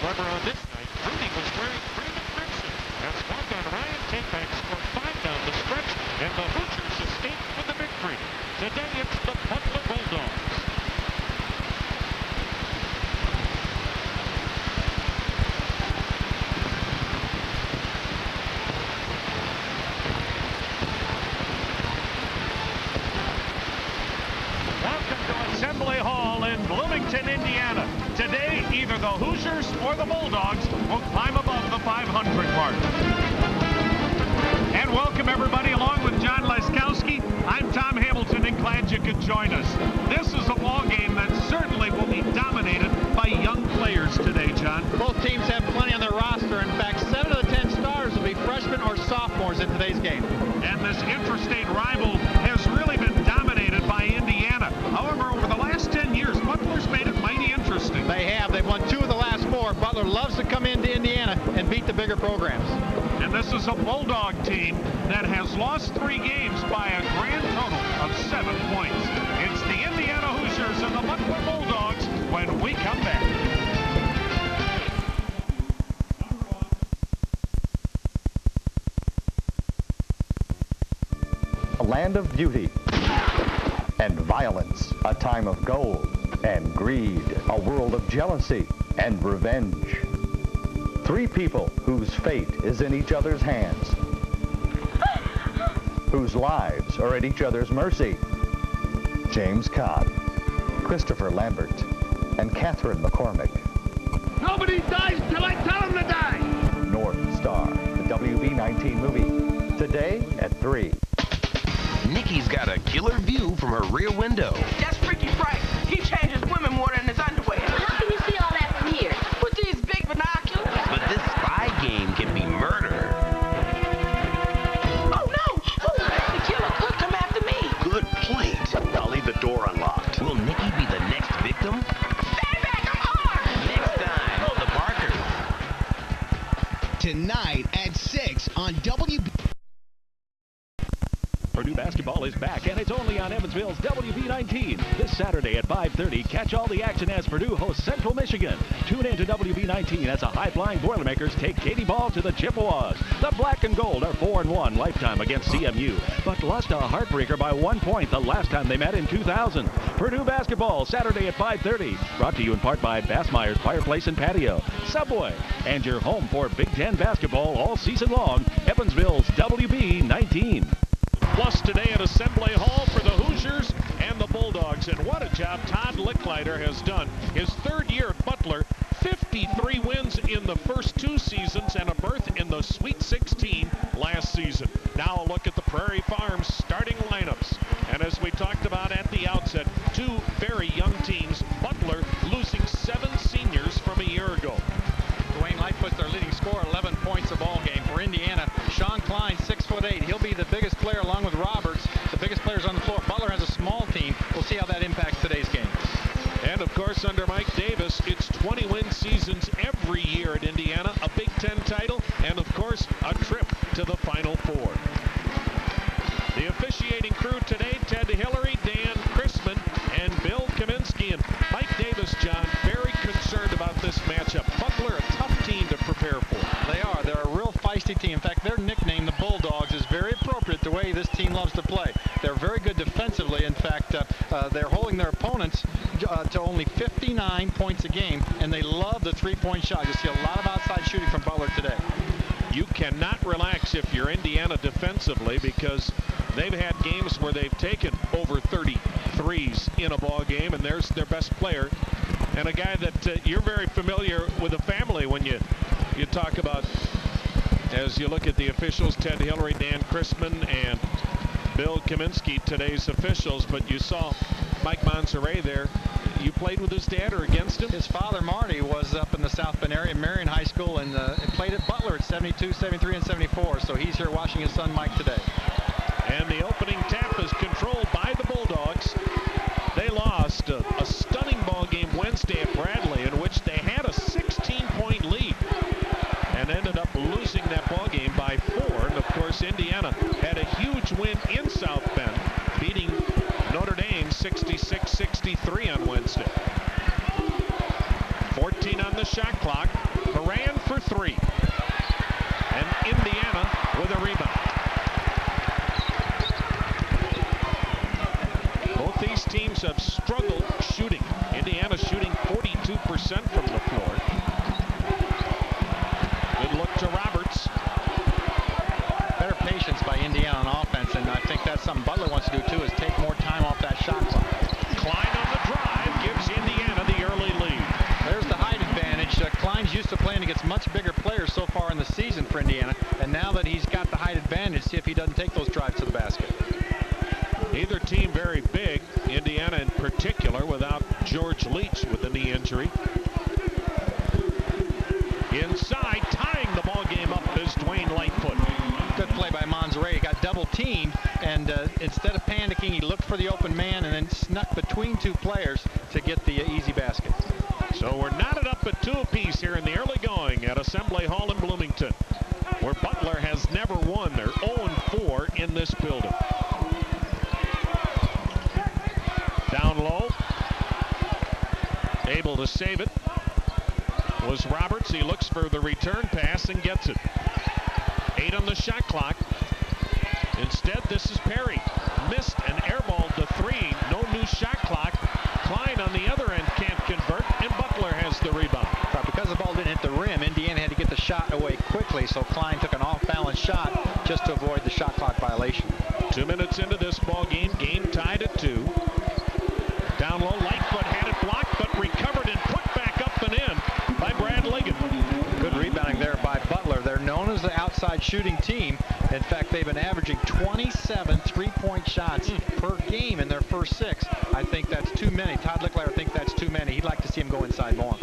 However, on this night, Rudy was wearing green and crimson. As walk-on Ryan Takeback scored 5 down the stretch, and the Hoosiers escaped with the victory. Today, it's the Butler Bulldogs. Assembly Hall in Bloomington, Indiana. Today, either the Hoosiers or the Bulldogs will climb above the 500 mark. And welcome everybody along with John Leskowski. I'm Tom Hamilton and glad you could join us. This is a ball game that certainly will be dominated by young players today, John. Both teams have plenty on their roster. In fact, 7 of the 10 stars will be freshmen or sophomores in today's game. And this interstate rival has really been dominated by Indiana. However, over the last 10 years, Butler's made it mighty interesting. They have. They've won 2 of the last 4. Butler loves to come into Indiana and beat the bigger programs. And this is a Bulldog team that has lost 3 games by a grand total of 7 points. It's the Indiana Hoosiers and the Butler Bulldogs when we come back. A land of beauty and violence, a time of gold and greed, a world of jealousy and revenge. 3 people whose fate is in each other's hands, whose lives are at each other's mercy. James Cobb, Christopher Lambert, and Catherine McCormick. Nobody dies till I tell them to die! North Star, the WB19 movie, today at 3. Nikki's got a killer view from her rear window. That's Freaky Frank. He changes women more than his underwear. How can you see all that from here? With these big binoculars. But this spy game can be murder. Oh, no! Oh, the killer could come after me. Good point. I'll leave the door unlocked. Will Nikki be the next victim? Stand back, I'm armed! Next time on The Barkers. Tonight at 6 on WB. Purdue basketball is back, and it's only on Evansville's WB19. This Saturday at 5:30, catch all the action as Purdue hosts Central Michigan. Tune in to WB19 as the high-flying Boilermakers take Katie Ball to the Chippewas. The Black and Gold are 4-1 lifetime against CMU, but lost a heartbreaker by 1 point the last time they met in 2000. Purdue basketball, Saturday at 5:30. Brought to you in part by Bassmeyer's Fireplace and Patio, Subway, and your home for Big Ten basketball all season long, Evansville's WB19. Plus today at Assembly Hall for the Hoosiers and the Bulldogs. And what a job Todd Licklider has done. His 3rd year at Butler, 53 wins in the first 2 seasons and a berth in the Sweet 16 last season. Now a look at the Prairie Farms starting lineups. And as we talked about at the outset, 2 very young teams. Butler losing 7 seniors from a year ago. Dwayne Lightfoot's their leading scorer, 11 points a ball game. For Indiana, Sean Klein, 6'8". He'll be the biggest player along with Roberts, the biggest players on the floor. Butler has a small team. We'll see how that impacts today's game. And of course, under Mike Davis, it's 20-win seasons every year at Indiana, a Big Ten title, and of course, a trip to the Final Four. The officiating crew today, Ted Hillary, Dan Chrisman, and Bill Kaminsky. And Mike Davis, John, very concerned about this matchup. Butler, a tough team to prepare for. They are. They're a real feisty team. In fact, their nickname, the Bulldogs, is very appropriate the way this team loves to play. They're very good defensively. In fact, they're holding their opponents to only 59 points a game, and they love the 3-point shot. You'll see a lot of outside shooting from Butler today. You cannot relax if you're Indiana defensively, because they've had games where they've taken over 30 threes in a ball game, and there's their best player, and a guy that you're very familiar with the family when you talk about, as you look at the officials, Ted Hillary, Dan Chrisman, and Bill Kaminsky, today's officials. But you saw Mike Monserrat there. You played with his dad or against him? His father, Marty, was up in the South Bend area, Marion High School, and played at Butler at 72, 73, and 74. So he's here watching his son Mike today. And the opening tap is controlled by the Bulldogs. They lost a stunning ball game Wednesday at Bradley, in which they had a 16-point lead and ended up losing that ball game by 4. And of course, Indiana had a huge win in South Bend, beating Notre Dame 66-63 on Wednesday. 14 2:15 on the shot clock. Moran for 3. And Indiana with a rebound. Both these teams have struggled shooting. Indiana shooting 42% from the floor. Good look to Roberts. Better patience by Indiana on offense, and I think that's something Butler wants to do too, is take more time off that shot clock. Klein on the drive gives Indiana the early lead. There's the height advantage. Klein's used to playing against much bigger players so far in the season for Indiana, and now that he's got the height advantage, see if he doesn't take those drives to the basket. Neither team very big. Indiana in particular without George Leach with the knee injury. Inside, tying the ball game up is Dwayne Lightfoot. Good play by Monserrat. He got double teamed, and instead of panicking, he looked for the open man and then snuck between two players to get the easy basket. So we're knotted up at 2 apiece here in the early going at Assembly Hall in Bloomington, where Butler has never won. They're 0-4 in this building. Down low, able to save it was Roberts. He looks for the return pass and gets it. 8 on the shot clock. Instead, this is Perry. Missed and airballed the 3. No new shot clock. Klein on the other end can't convert, and Butler has the rebound. But because the ball didn't hit the rim, Indiana had to get the shot away quickly, so Klein took an off-balance shot just to avoid the shot clock violation. 2 minutes into this ball game tied at 2. Down low, Lightfoot had it blocked, but recovered and put back up and in by Brad Ligon. Good rebounding there by Butler. They're known as the outside shooting team. In fact, they've been averaging 27 three-point shots per game in their first 6. I think that's too many. Todd Licklider thinks that's too many. He'd like to see him go inside more.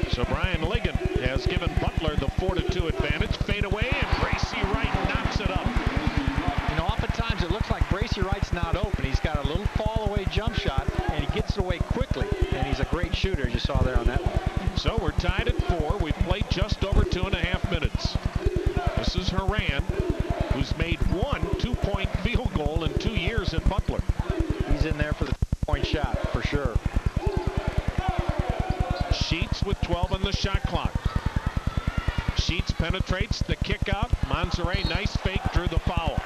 So Brian Ligon has given Butler the 4-2 advantage. Fade away, and Bracy Wright knocks it up. You know, oftentimes it looks like Bracy Wright's not open. He's got a little fall-away jump shot, and he gets it away quickly. And he's a great shooter, as you saw there on that one. So we're tied at 4. We've played just over 2.5 minutes. This is Horan, who's made 1 2-point field goal in 2 years at Butler. He's in there for the 2-point shot, for sure. Sheets with 12 on the shot clock. Sheets penetrates the kick out. Monserrat, nice fake, drew the foul.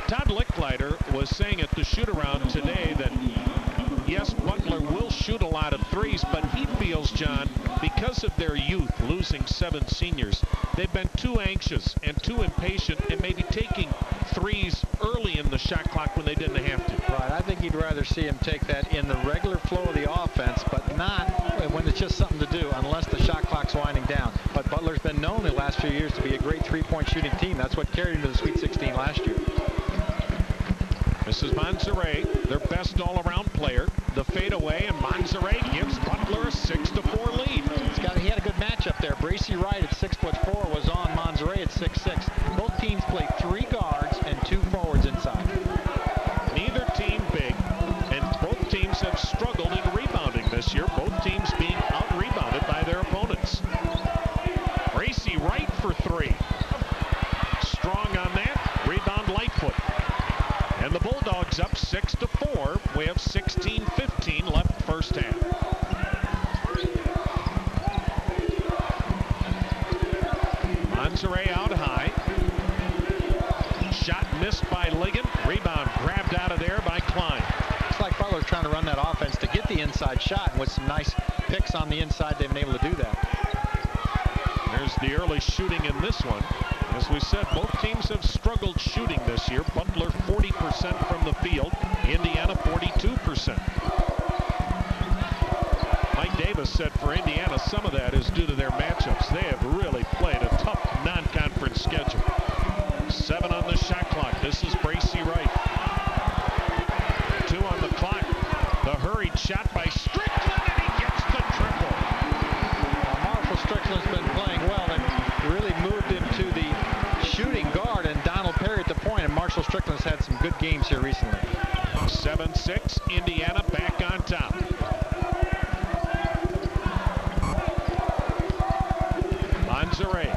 Todd Licklider was saying at the shoot-around today that, yes, Butler will shoot a lot of threes, but he feels, John, because of their youth, losing 7 seniors, they've been too anxious and too impatient and maybe taking threes early in the shot clock when they didn't have to. Right, I think he'd rather see him take that in the regular flow of the offense, but not when it's just something to do, unless the shot clock's winding down. But Butler's been known the last few years to be a great three-point shooting team. That's what carried him to the Sweet 16 last year. This is Monserrat, their best all-around player. The fadeaway, and Monserrat gives Butler a 6-4 lead. He had a good matchup there. Bracy Wright at 6'4" was on Monserrat at 6'6". Both teams play 3 guards and 2 forwards inside. Neither team big, and both teams have struggled in rebounding this year. Both teams being out-rebounded by their opponents. Bracy Wright for 3. Strong on that. Rebound Lightfoot. And the Bulldogs up 6-4. We have 16:15 left first half. Monserrat out high. Shot missed by Ligon. Rebound grabbed out of there by Klein. It's like Butler's trying to run that offense to get the inside shot. And with some nice picks on the inside, they've been able to do that. There's the early shooting in this one. As we said, both teams have struggled shooting this year. Butler 40% from the field. Indiana 42%. Mike Davis said for Indiana, some of that is due to their matchups. They have really played a tough non-conference schedule. 7 on the shot clock. This is Bracy Wright. 2 on the clock. The hurried shot by Strickland, and he gets the triple. Marshall Strickland's been playing well and really moved him to the shooting guard, and Donald Perry at the point, and Marshall Strickland's had some good games here recently. 7-6, Indiana back on top. Monserrat.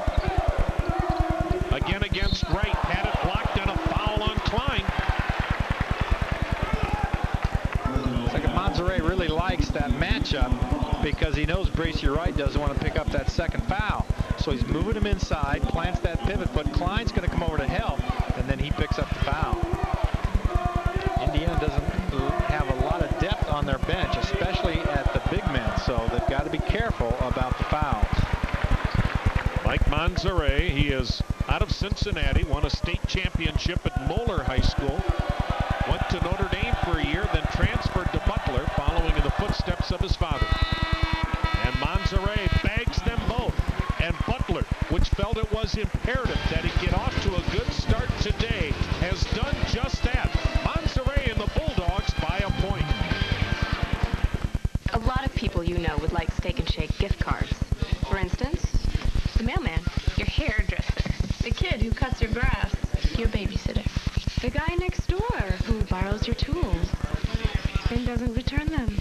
Again against Wright, had it blocked, and a foul on Klein. It's like if Monterey really likes that matchup because he knows Bracy Wright doesn't want to pick up that second foul. So he's moving him inside, plants that pivot foot. Klein's going to come over to help, and then he picks up the foul. Indiana doesn't have a lot of depth on their bench, especially at the big men, so they've got to be careful about the fouls. Mike Monterey, he is out of Cincinnati, won a state championship at Moeller High School, went to Notre Dame for a year, then transferred to Butler, following in the footsteps of his father. And Monterey bags them both. And Butler, which felt it was imperative that he get off to a good start today, has done just that. Monterey and the Bulldogs by a point. A lot of people you know would like Steak and Shake gift cards. For instance, the mailman, your hairdresser, the kid who cuts your grass, your babysitter, the guy next door who borrows your tools and doesn't return them.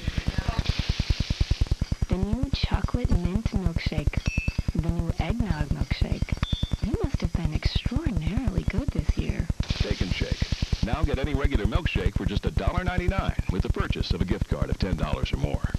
The new chocolate mint milkshake. The new eggnog milkshake. You must have been extraordinarily good this year. Steak and Shake. Now get any regular milkshake for just $1.99 with the purchase of a gift card of $10 or more.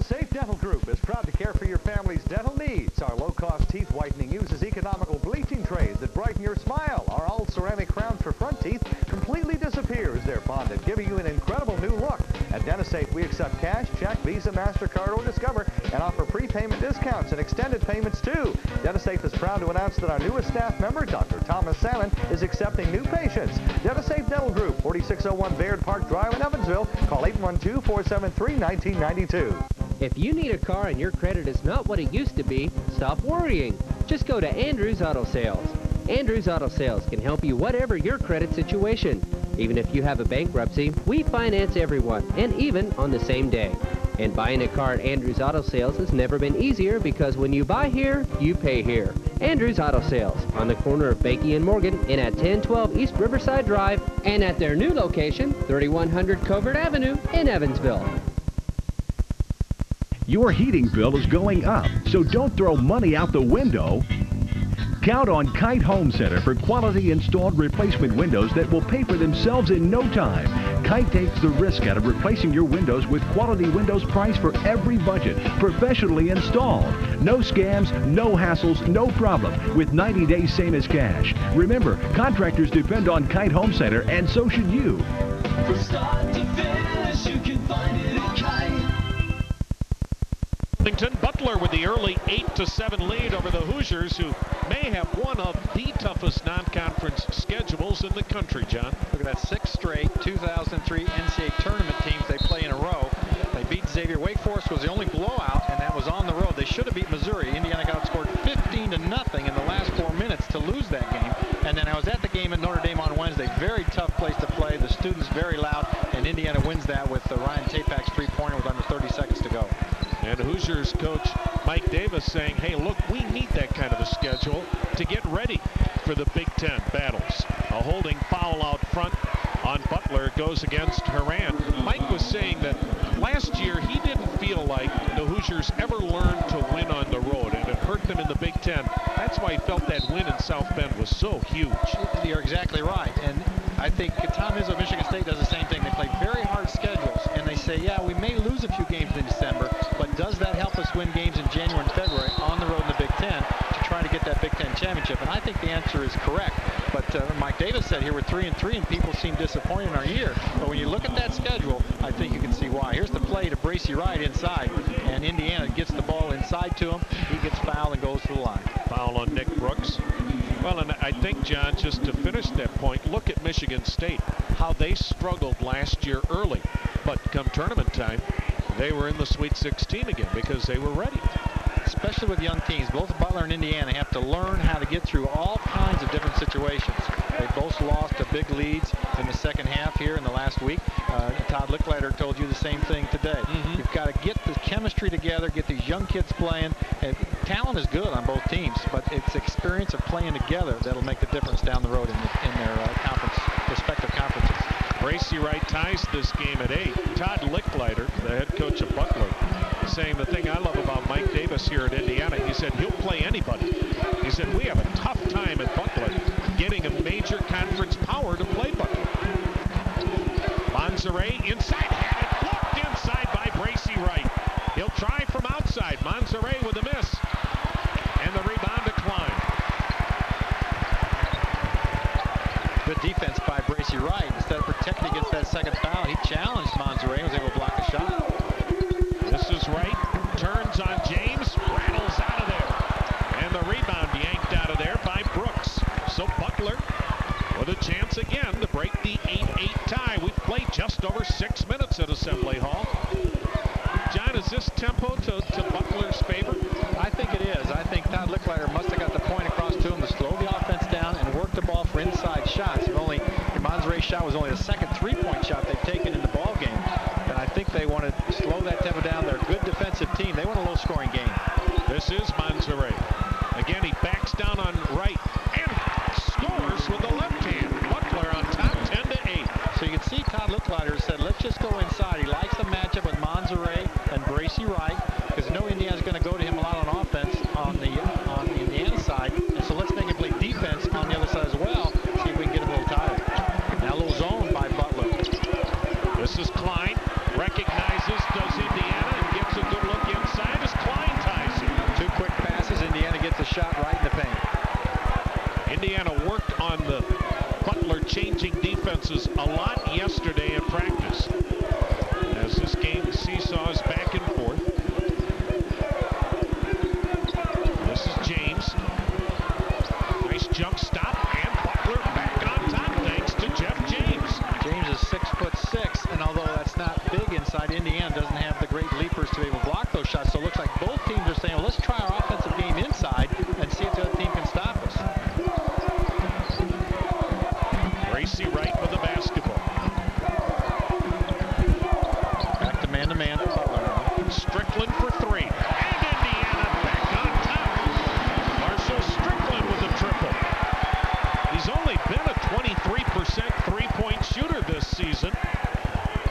Safe Dental Group is proud to care for your family's dental needs. Our low-cost teeth whitening uses economical bleaching trays that brighten your smile. Our all-ceramic crowns for front teeth completely disappear as they're bonded, giving you an incredible new look. At DentaSafe, we accept cash, check, Visa, MasterCard, or Discover, and offer prepayment discounts and extended payments, too. DentaSafe is proud to announce that our newest staff member, Dr. Thomas Salmon, is accepting new patients. DentaSafe Dental Group, 4601 Baird Park Drive in Evansville. Call 812-473-1992. If you need a car and your credit is not what it used to be, stop worrying. Just go to Andrews Auto Sales. Andrews Auto Sales can help you whatever your credit situation. Even if you have a bankruptcy, we finance everyone, and even on the same day. And buying a car at Andrews Auto Sales has never been easier because when you buy here, you pay here. Andrews Auto Sales on the corner of Bakey and Morgan and at 1012 East Riverside Drive and at their new location, 3100 Covert Avenue in Evansville. Your heating bill is going up, so don't throw money out the window. Count on Kite Home Center for quality installed replacement windows that will pay for themselves in no time. Kite takes the risk out of replacing your windows with quality windows priced for every budget, professionally installed. No scams, no hassles, no problem, with 90 days same as cash. Remember, contractors depend on Kite Home Center, and so should you. From start to finish, you can find it at Kite. Butler with the early 8-7 lead over the Hoosiers, who may have one of the toughest non-conference schedules in the country, John. Look at that, 6 straight 2003 NCAA tournament teams they play in a row. They beat Xavier. Wake Forest was the only blowout, and that was on the road. They should have beat Missouri. Indiana got outscored 15-0 in the last 4 minutes to lose that game. And then I was at the game at Notre Dame on Wednesday. Very tough place to play. The students very loud, and Indiana wins that with Ryan Tapak's three-pointer with under 30 seconds to go. And Hoosiers coach Mike Davis saying, hey, look, we need that kind of a schedule to get ready for the Big Ten battles. A holding foul out front on Butler goes against Horan. Mike was saying that last year he didn't feel like the Hoosiers ever learned to win on the road, and it hurt them in the Big Ten. That's why he felt that win in South Bend was so huge. You're exactly right. And I think Tom Izzo, Michigan State does the same thing. They play very hard schedules, and they say, yeah, we may lose a few games in December, but does that help us win games in January and February on the road in the Big Ten to try to get that Big Ten championship? And I think the answer is correct. But Mike Davis said here we're 3-3, and people seem disappointed in our year. But when you look at that schedule, I think you can see why. Here's the play to Bracy Wright inside, and Indiana gets the ball inside to him. He gets fouled and goes to the line. Foul on Nick Brooks. Well, and I think, John, just to finish that point, look at Michigan State, how they struggled last year early. But come tournament time, they were in the Sweet 16 again because they were ready. Especially with young teams, both Butler and Indiana have to learn how to get through all kinds of different situations. They both lost to big leads in the second half here in the last week. Todd Licklider told you the same thing today. You've got to get the chemistry together, get these young kids playing. And talent is good on both teams, but it's experience of playing together that'll make the difference down the road in their respective conferences. Bracy Wright ties this game at 8. Todd Licklider, the head coach of Butler, saying the thing I love about Mike Davis here at Indiana, he said he'll play anybody. He said we have a tough time at Butler getting a major conference power to play Butler. Monserrat inside, had it blocked inside by Bracy Wright. He'll try from outside. Monserrat with a miss. And the rebound to Klein. Good defense by Bracy Wright. Instead of protecting against that second foul, he challenged Monserrat and was able to block a shot. This is Wright. Turns on James. Rattles out of there. And the rebound yanked out of there by Brooks. So Butler with a chance again to break the 8-8 tie. We've played just over 6 minutes at Assembly Hall. John, is this tempo to Butler's favor? I think it is. I think Todd Licklider must have got the point across to him to slow the offense down and work the ball for inside shots. Monserrat's shot was only the second three-point shot they've taken in the ball game. And I think they want to slow that tempo down. They're a good defensive team. They want a low-scoring game. This is Monserrat. Again, he backs down on Wright and scores with the left hand. Butler on top, 10-8. So you can see Todd Licklider said, let's just go inside. He likes the matchup with Monserrat and Bracy Wright because no Indiana's going to go to him a lot on offense on the inside. And so let's make him play defense on the other side as well. See if we can get him a little tired. Now a little zone by Butler. This is Klein. Recognizes, does Indiana, and gets a good look inside as Klein ties it. 2 quick passes. Indiana gets a shot right in the paint. Indiana worked on the Butler changing defenses a lot yesterday in practice. As this game seesaws back and forth. This is James. Nice jump stop, and Butler back on top thanks to Jeff James. James is 6'6", and although that's not big inside, Indiana doesn't have the great leapers to be able to block those shots. So it looks like both teams are saying, well, let's try our offensive game inside and see if the other team can stop us. Bracy Wright with the basketball. Back to man-to-man. Butler. Strickland for 3. And Indiana back on top. Marshall Strickland with a triple. He's only been a 23% three-point shooter this season,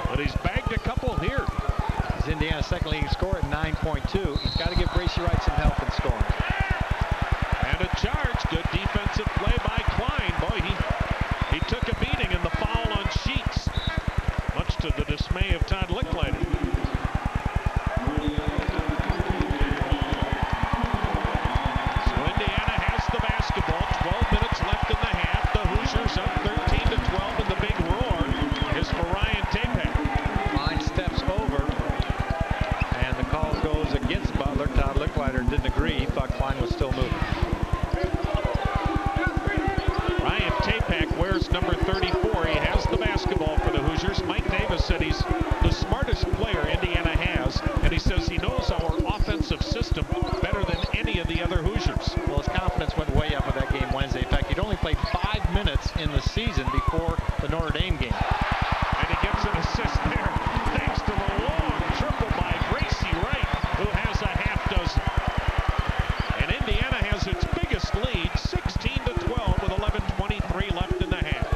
but he's bagged a couple here. He's Indiana's second leading scorer at 9.2. He's got to give Bracy Wright some help in scoring. And a charge. Good defensive play by Klein. Boy, he took a beating in the foul on Sheets, much to the dismay of Todd Licklider. So Indiana has the basketball. 12 minutes left in the half. The Hoosiers up 13-12, and the big roar is for Ryan Tapak. Klein steps over, and the call goes against Butler. Todd Licklider didn't agree. He thought Klein was still moving. Ryan Tapak wears number 34. He has the basketball for the Hoosiers. Mike Davis said he's the smartest player Indiana has, and he says he knows our offensive system better than any of the other Hoosiers. Well, his confidence went way up with that game Wednesday. In fact, he'd only played 5 minutes in the season before the Notre Dame game. And he gets an assist there thanks to the long triple by Bracy Wright, who has a half dozen. And Indiana has its biggest lead, 16-12, with 11:23 left in the half.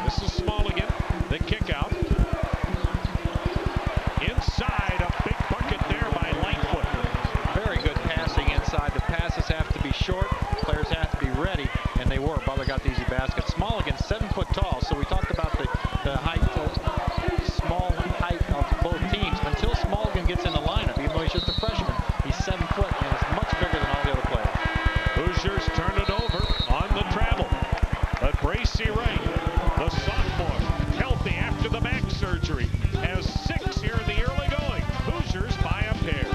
This is Smallingen, the kick out. Inside, a big bucket there by Lightfoot. Very good passing inside. The passes have to be short. Players have to be ready, and they were. Butler got the easy basket. Smallingen, 7 foot tall, so we talked about the height, small height of both teams. Until Smallingen gets in the lineup, even though he's just a freshman, he's 7 foot and is much bigger than all the other players. Hoosiers turn it over on the travel. But Bracy Wright, the sophomore, healthy after the back surgery, has 6 here in the early going. Hoosiers by a pair.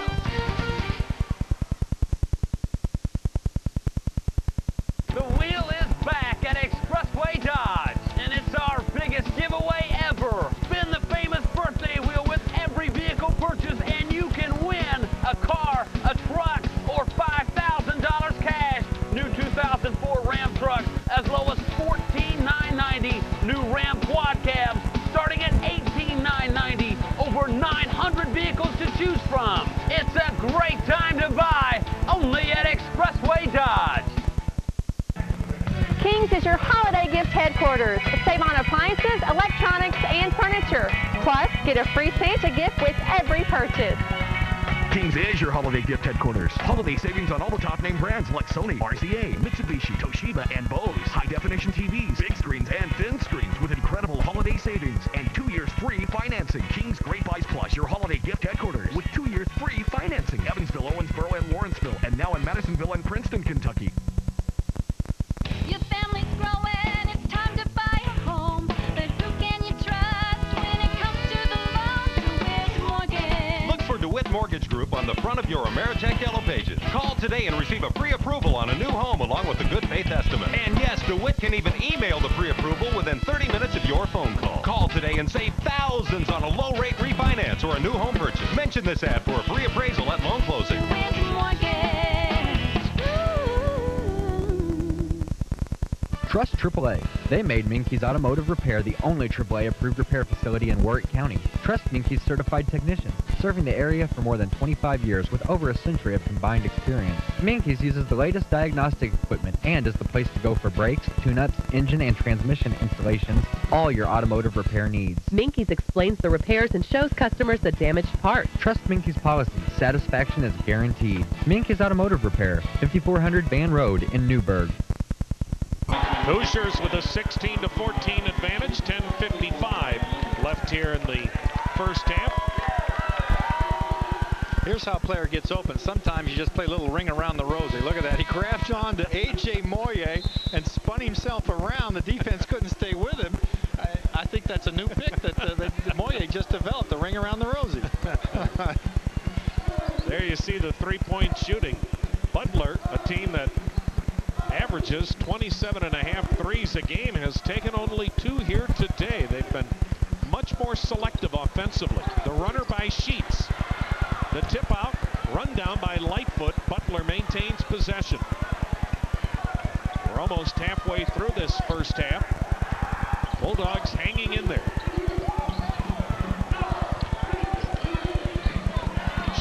The wheel is back at Expressway Dodge, and it's our biggest giveaway ever. Spin the famous birthday wheel with every vehicle purchase, and you can win a car, a truck, or $5,000 cash. New 2004 Ram trucks as low as $14,990. New Ram quad cabs starting at $18,990. Over 900 vehicles to choose from. It's a great time to buy, only at Expressway Dodge. King's is your holiday gift headquarters. Save on appliances, electronics, and furniture. Plus, get a free Santa gift with every purchase. King's is your holiday gift headquarters. Holiday savings on all the top name brands like Sony, RCA, Mitsubishi, Toshiba, and Bose. High-definition TVs, big screens, and thin screens with incredible holiday savings and 2 years free financing. King's Great Buys Plus, your holiday gift headquarters with 2 years free financing. Evansville, Owensboro, and Lawrenceville, and now in Madisonville and Princeton, Kentucky. Your family's growing, it's time to buy a home. But who can you trust when it comes to the loan? DeWitt Mortgage. Look for DeWitt Mortgage Group on the front of your Ameritech Yellow Pages. Call today and receive a pre-approval on a new home along with a good faith estimate. And yes, DeWitt can even email the pre-approval within 30 minutes of your phone call. Call today and save thousands on a low-rate refinance or a new home purchase. Mention this ad for a free appraisal at loan closing. DeWitt Mortgage. Trust AAA. They made Minky's Automotive Repair the only AAA-approved repair facility in Warwick County. Trust Minky's certified technicians, serving the area for more than 25 years with over a century of combined experience. Minky's uses the latest diagnostic equipment and is the place to go for brakes, tune-ups, engine and transmission installations, all your automotive repair needs. Minky's explains the repairs and shows customers the damaged part. Trust Minky's policy. Satisfaction is guaranteed. Minky's Automotive Repair, 5400 Van Road in Newburgh. Hoosiers with a 16-14 advantage, 10:55 left here in the first half. Here's how a player gets open. Sometimes you just play a little ring around the rosy. Look at that. He grabbed on to A.J. Moye and spun himself around. The defense couldn't stay with him. I think that's a new pick that Moye just developed, the ring around the rosy. There you see the three-point shooting. Butler, a team that averages 27.5 threes a game, has taken only 2 here today. They've been much more selective offensively. The runner by Sheets. The tip out, run down by Lightfoot. Butler maintains possession. We're almost halfway through this first half. Bulldogs hanging in there.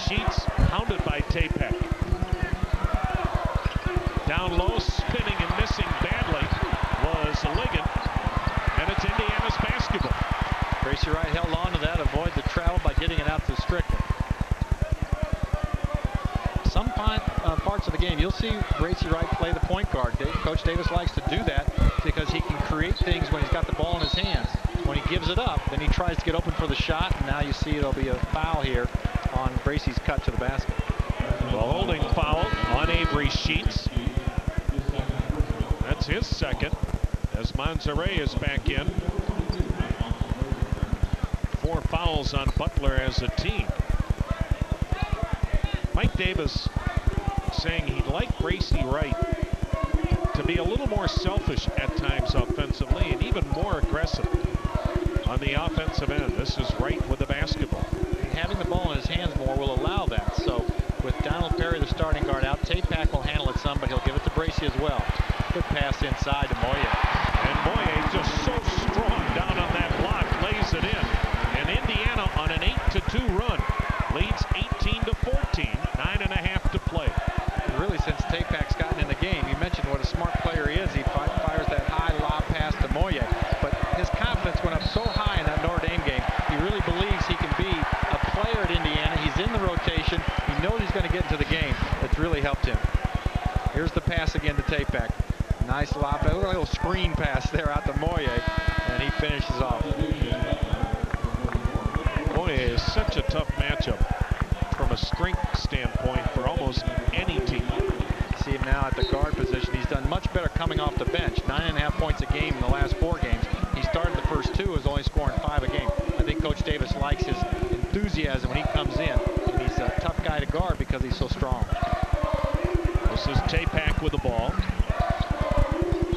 Sheets pounded by Tapek. Down low, spinning and missing badly was Ligon, and it's Indiana's basketball. Gracie Wright held on to that, avoid the travel by getting it out to Strickland. Some parts of the game, you'll see Gracie Wright play the point guard. Coach Davis likes to do that because he can create things when he's got the ball in his hands. When he gives it up, then he tries to get open for the shot, and now you see there'll be a foul here on Gracie's cut to the basket. The holding foul on Avery Sheets. That's his second, as Monserrat is back in. 4 fouls on Butler as a team. Mike Davis saying he'd like Gracie Wright to be a little more selfish at times offensively and even more aggressive on the offensive end. This is Wright with the basketball. Having the ball in his hands more will allow that. So with Donald Perry, the starting guard, out, Tapak will handle it some, but he'll give it to Bracy as well. Good pass inside to Moye. And Moye just so strong down on that block, lays it in. And Indiana on an 8-2 run leads 18-14, 9.5 to play. Really, since Tapak's gotten in the game, you mentioned what a smart player he is. He fires that high lob pass to Moye, but his confidence went up so high in that Notre Dame game. He really believes he can be a player at Indiana. He's in the rotation. He knows he's going to get into the game. It's really helped him. Here's the pass again to Tapak. Nice lob, a little screen pass there out to Moye, and he finishes off. Moye is such a tough matchup from a strength standpoint for almost any team. See him now at the guard position. He's done much better coming off the bench. 9.5 points a game in the last 4 games. He started the first 2, was only scoring 5 a game. I think Coach Davis likes his enthusiasm when he comes in. And he's a tough guy to guard because he's so strong. This is Tapak with the ball.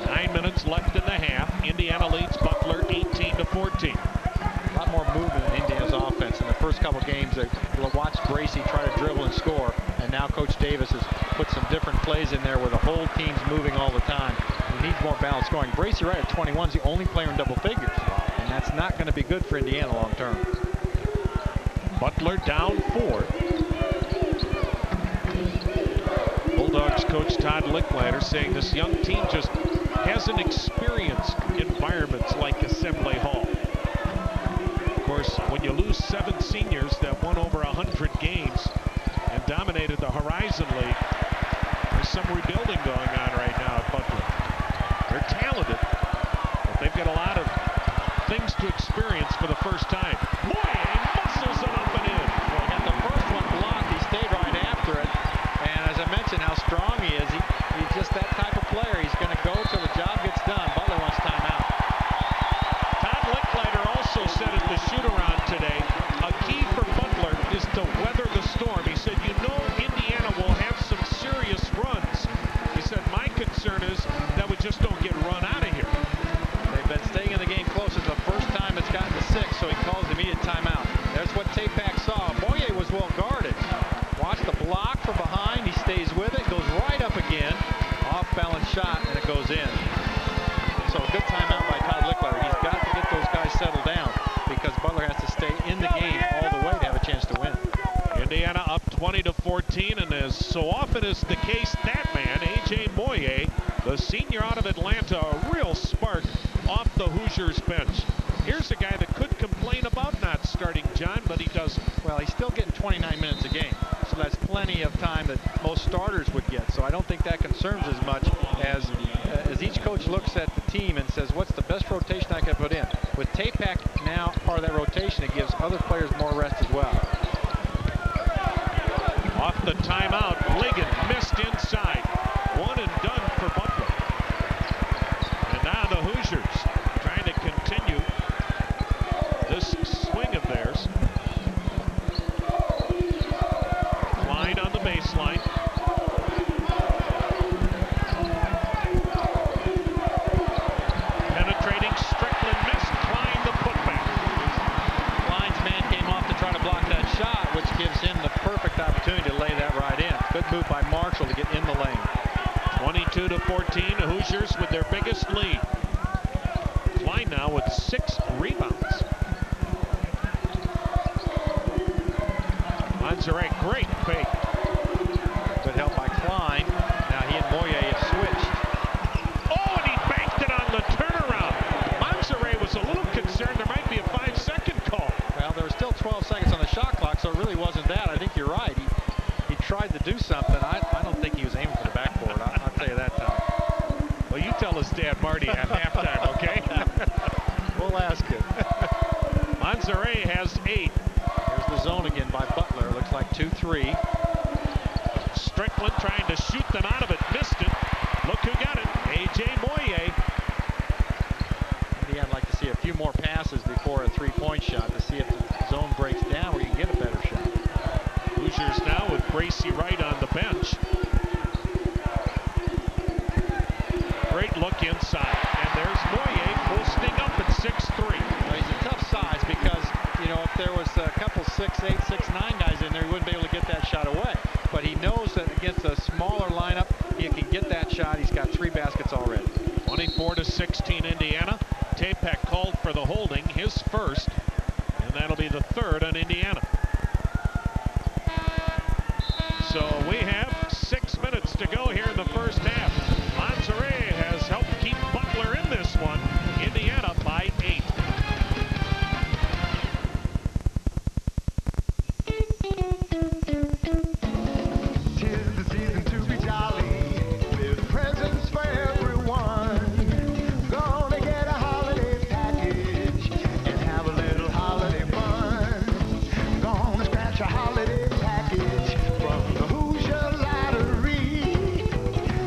9 minutes left in the half. Indiana leads Butler 18-14. A lot more movement in Indiana's offense. In the first couple games, they watched Gracie try to dribble and score, and now Coach Davis has put some different plays in there where the whole team's moving all the time. He needs more balanced scoring. Gracie Wright at 21 is the only player in double figures, and that's not going to be good for Indiana long term. Butler down 4. Bulldogs coach Todd Licklander saying this young team just hasn't experienced environments like Assembly Hall. Of course, when you lose 7 seniors that won over 100 games dominated the Horizon League. There's some rebuilding going on right now at Butler. They're talented, but they've got a lot of things to experience for the first time. Moye muscles it up and in. Well, he got the first one blocked. He stayed right after it. And as I mentioned how strong he is, he's just that type of player. He's going to go till the job gets done. Butler wants timeout. Todd Licklider also said at the shoot-around today, a key for Butler is to weather the storm. He said, you know Indiana will have some serious runs. He said, my concern is that we just don't get run out of here. They've been staying in the game close. It's the first time it's gotten to 6, so he calls immediate timeout. There's what Tapak saw. Moye was well guarded. Watch the block from behind. He stays with it, goes right up again. Off-balance shot, and it goes in. So a good timeout by Todd Licklider. He's got to get those guys settled down because Butler has to stay in the game all the way to have a chance to win. Indiana up 20-14, and as so often is the case, that man, A.J. Moye, the senior out of Atlanta, a real spark off the Hoosiers bench. Here's a guy that could complain about not starting, John, but he doesn't. Well, he's still getting 29 minutes a game, so that's plenty of time that most starters would get. So I don't think that concerns as much as each coach looks at the team and says, what's the best rotation I can put in? With Tapak now part of that rotation, it gives other players more rest as well. Off the timeout, Ligon missed inside. One and done for Butler. And now the Hoosiers trying to continue this swing of theirs. Klein on the baseline. Penetrating, Strickland missed. Klein the putback. Klein's man came off to try to block that shot, which gives him the perfect opportunity to lay that right in. Good move by Marshall to get in the lane. 22-14, the Hoosiers with their biggest lead. Klein now with 6 rebounds. Manzarek, great fake. Good help by Klein. Now he and Moye have switched. Oh, and he banked it on the turnaround. Manzarek was a little concerned there might be a 5-second call. Well, there were still 12 seconds on the shot clock, so it really wasn't that. I think you're right. He tried to do something. I don't think he was aiming for the backboard. I'll tell you that, Tom. Well, you tell his dad, Marty, at halftime, okay? We'll ask him. Manzarek has 8. Here's the zone again by Butler. Looks like 2-3. Strickland trying to shoot them out of it. Missed it. Look who got it. A.J. Moye. Maybe I'd like to see a few more passes before a three-point shot to see if the zone breaks down where you can get a better shot. Hoosiers now with Bracy Wright on the bench. Great look inside. And there's Moye posting up at 6'3". Well, he's a tough size because, you know, if there was a couple 6'8", 6'9" guys in there, he wouldn't be able to get that shot away. But he knows that against a smaller lineup, he can get that shot. He's got 3 baskets already. 24-16 Indiana. Tapak called for the holding, his first, and that'll be the 3rd on Indiana. So we have 6 minutes to go here in the first half. Manzarek has helped keep Butler in this one. Indiana by 8. Tis the season to be jolly, with presents for everyone. Gonna get a holiday package and have a little holiday fun. Gonna scratch a holiday package from the Hoosier Lottery.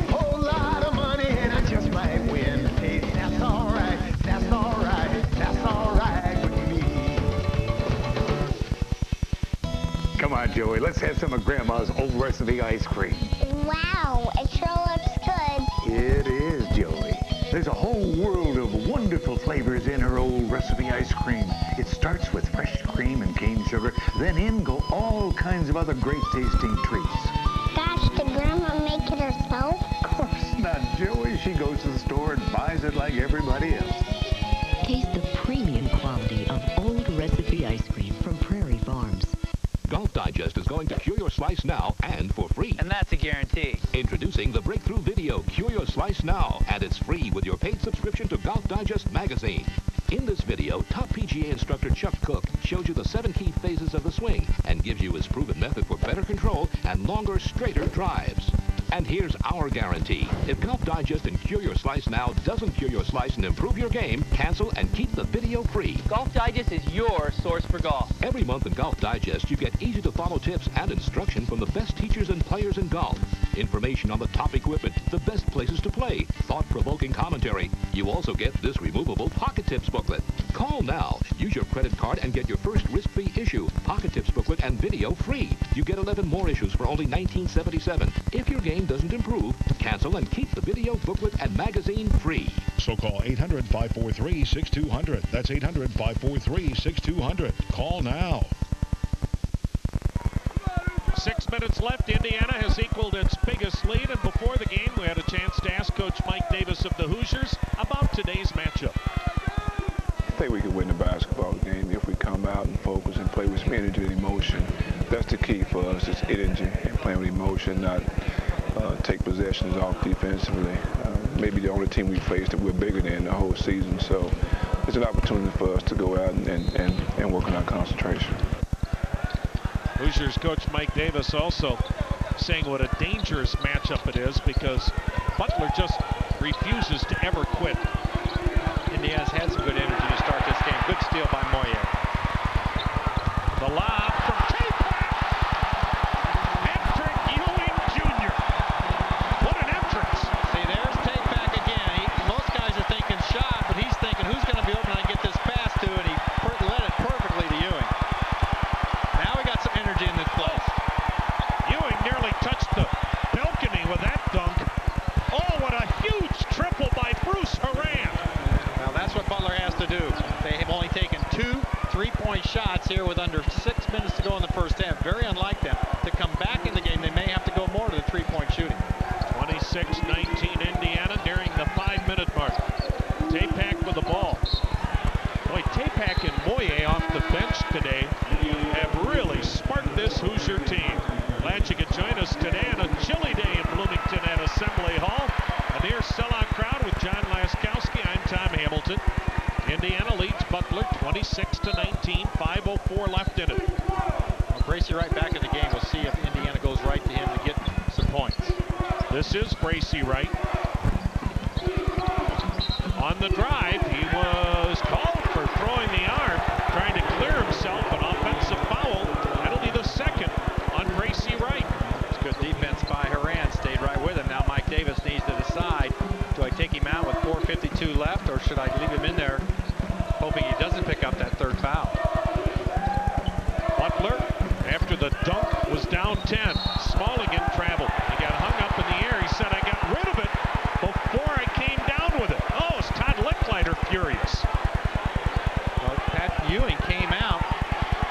Whole lot of money and I just might win. Hey, that's alright, that's alright, that's alright with me. Come on, Joey, let's have some of Grandma's old recipe ice cream. Wow, it sure looks good. It is, Joey. There's a whole world of wonderful flavors in her old recipe ice cream. It starts with fresh cream and cane sugar, then in go all kinds of other great tasting treats. Gosh, did Grandma make it herself? Of course not, Joey. She goes to the store and buys it like everybody else. Taste the premium quality of old recipe ice cream from Prairie Farms. Golf Digest is going to cure your slice now and for free. And that's a guarantee. Introducing the breakthrough video, Cure Your Slice Now, and it's free with your paid subscription to Golf Digest magazine. In this video, top PGA instructor Chuck Cook shows you the 7 key phases of the swing and gives you his proven method for better control and longer, straighter drives. And here's our guarantee. If Golf Digest and Cure Your Slice Now doesn't cure your slice and improve your game, cancel and keep the video free. Golf Digest is your source for golf. Every month in Golf Digest, you get easy-to-follow tips and instruction from the best teachers and players in golf. Information on the top equipment, the best places to play, thought-provoking commentary. You also get this removable Pocket Tips booklet. Call now. Use your credit card and get your first risk-free issue, Pocket Tips booklet and video free. You get 11 more issues for only $19.77. If your game doesn't improve, cancel and keep the video, booklet, and magazine free. So call 800-543-6200. That's 800-543-6200. Call now. 6 minutes left. Indiana has equaled its biggest lead, and before the game we had a chance to ask Coach Mike Davis of the Hoosiers about today's matchup. I think we can win the basketball game if we come out and focus and play with some energy and emotion. That's the key for us, is energy and playing with emotion, not take possessions off defensively. Maybe the only team we faced that we're bigger than the whole season, so it's an opportunity for us to go out and work on our concentration. Hoosiers coach Mike Davis also saying what a dangerous matchup it is because Butler just refuses to ever quit. Indiana's had some good energy to start this game. Good steal by Moyer. The lob from Patrick Ewing Jr. What an entrance. See, there's Tate-Pack again. Most guys are thinking shot, but he's thinking who's going to be open I can get this pass to, and he led it perfectly to Ewing. Now we got some energy in this place. Ewing nearly touched the balcony with that dunk. Oh, what a huge triple by Bruce Horan. Now that's what Butler has to do. They have only taken 2 3-point shots here with under 6 minutes to go in the first half. Very unlike them. To come back in the game, they may have to go more to the 3-point shooting. 26-19 Indiana nearing the 5-minute mark. Tate-Pack with the ball. Boy, Tate-Pack and Moyer off the bench today have really sparked this Hoosier team. Glad you could join us today on a chilly day in Bloomington at Assembly Hall. A near sellout crowd with John Laskowski. I'm Tom Hamilton. Indiana leads Butler 26-19, 5:04 left in it. Well, Bracy right back in the game. We'll see if Indiana goes right to him to get some points. This is Bracy Wright. On the drive, he was called for throwing the arm, trying to clear himself. An offensive foul. That'll be the second on Bracy Wright. It's good defense by Horan. Stayed right with him. Now Mike Davis needs to decide, do I take him out with 4:52 left, or should I leave him in there, hoping he doesn't pick up that third foul? Butler, after the dunk, was down 10. Smalligan traveled. He got hung up in the air. He said, I got rid of it before I came down with it. Oh, is Todd Licklider furious? Well, Pat Ewing came out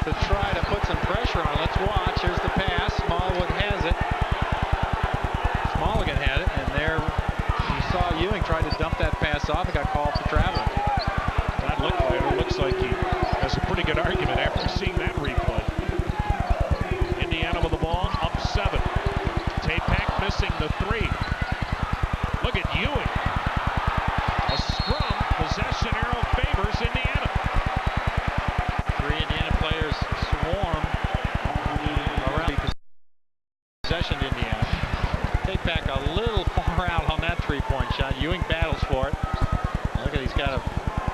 to try to put some pressure on. Let's watch. Here's the pass. Smallwood has it. Smalligan had it, and there you saw Ewing try to dump that pass off and got called for traveling. Todd Licklider looks like he has a pretty good argument after seeing that replay. Indiana with the ball, up 7. Tate-Pack missing the 3. Look at Ewing. A scrum, possession arrow favors Indiana. 3 Indiana players swarm around possession to Indiana. Tate-Pack a little far out on that 3-point shot. Ewing battles for it. Look at, he's got a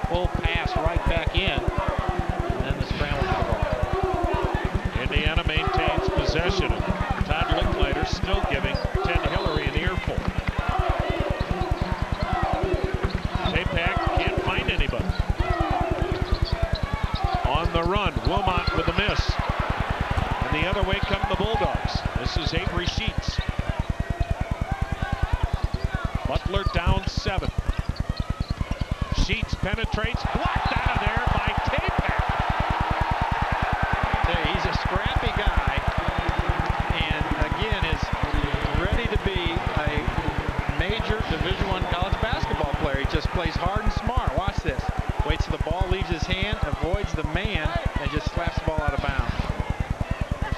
full pass right back in. And then the scramble for the ball. Indiana maintains possession. Todd Licklider still giving Ted Hillary an earful. Tate-Pack can't find anybody. On the run, Wilmot with a miss. And the other way come the Bulldogs. This is Avery Sheets. Butler down 7. Sheets penetrates, blocked out of there by Tate-Pack. He's a scrappy guy, and again is ready to be a major Division I college basketball player. He just plays hard and smart. Watch this. Waits till the ball leaves his hand, avoids the man, and just slaps the ball out of bounds.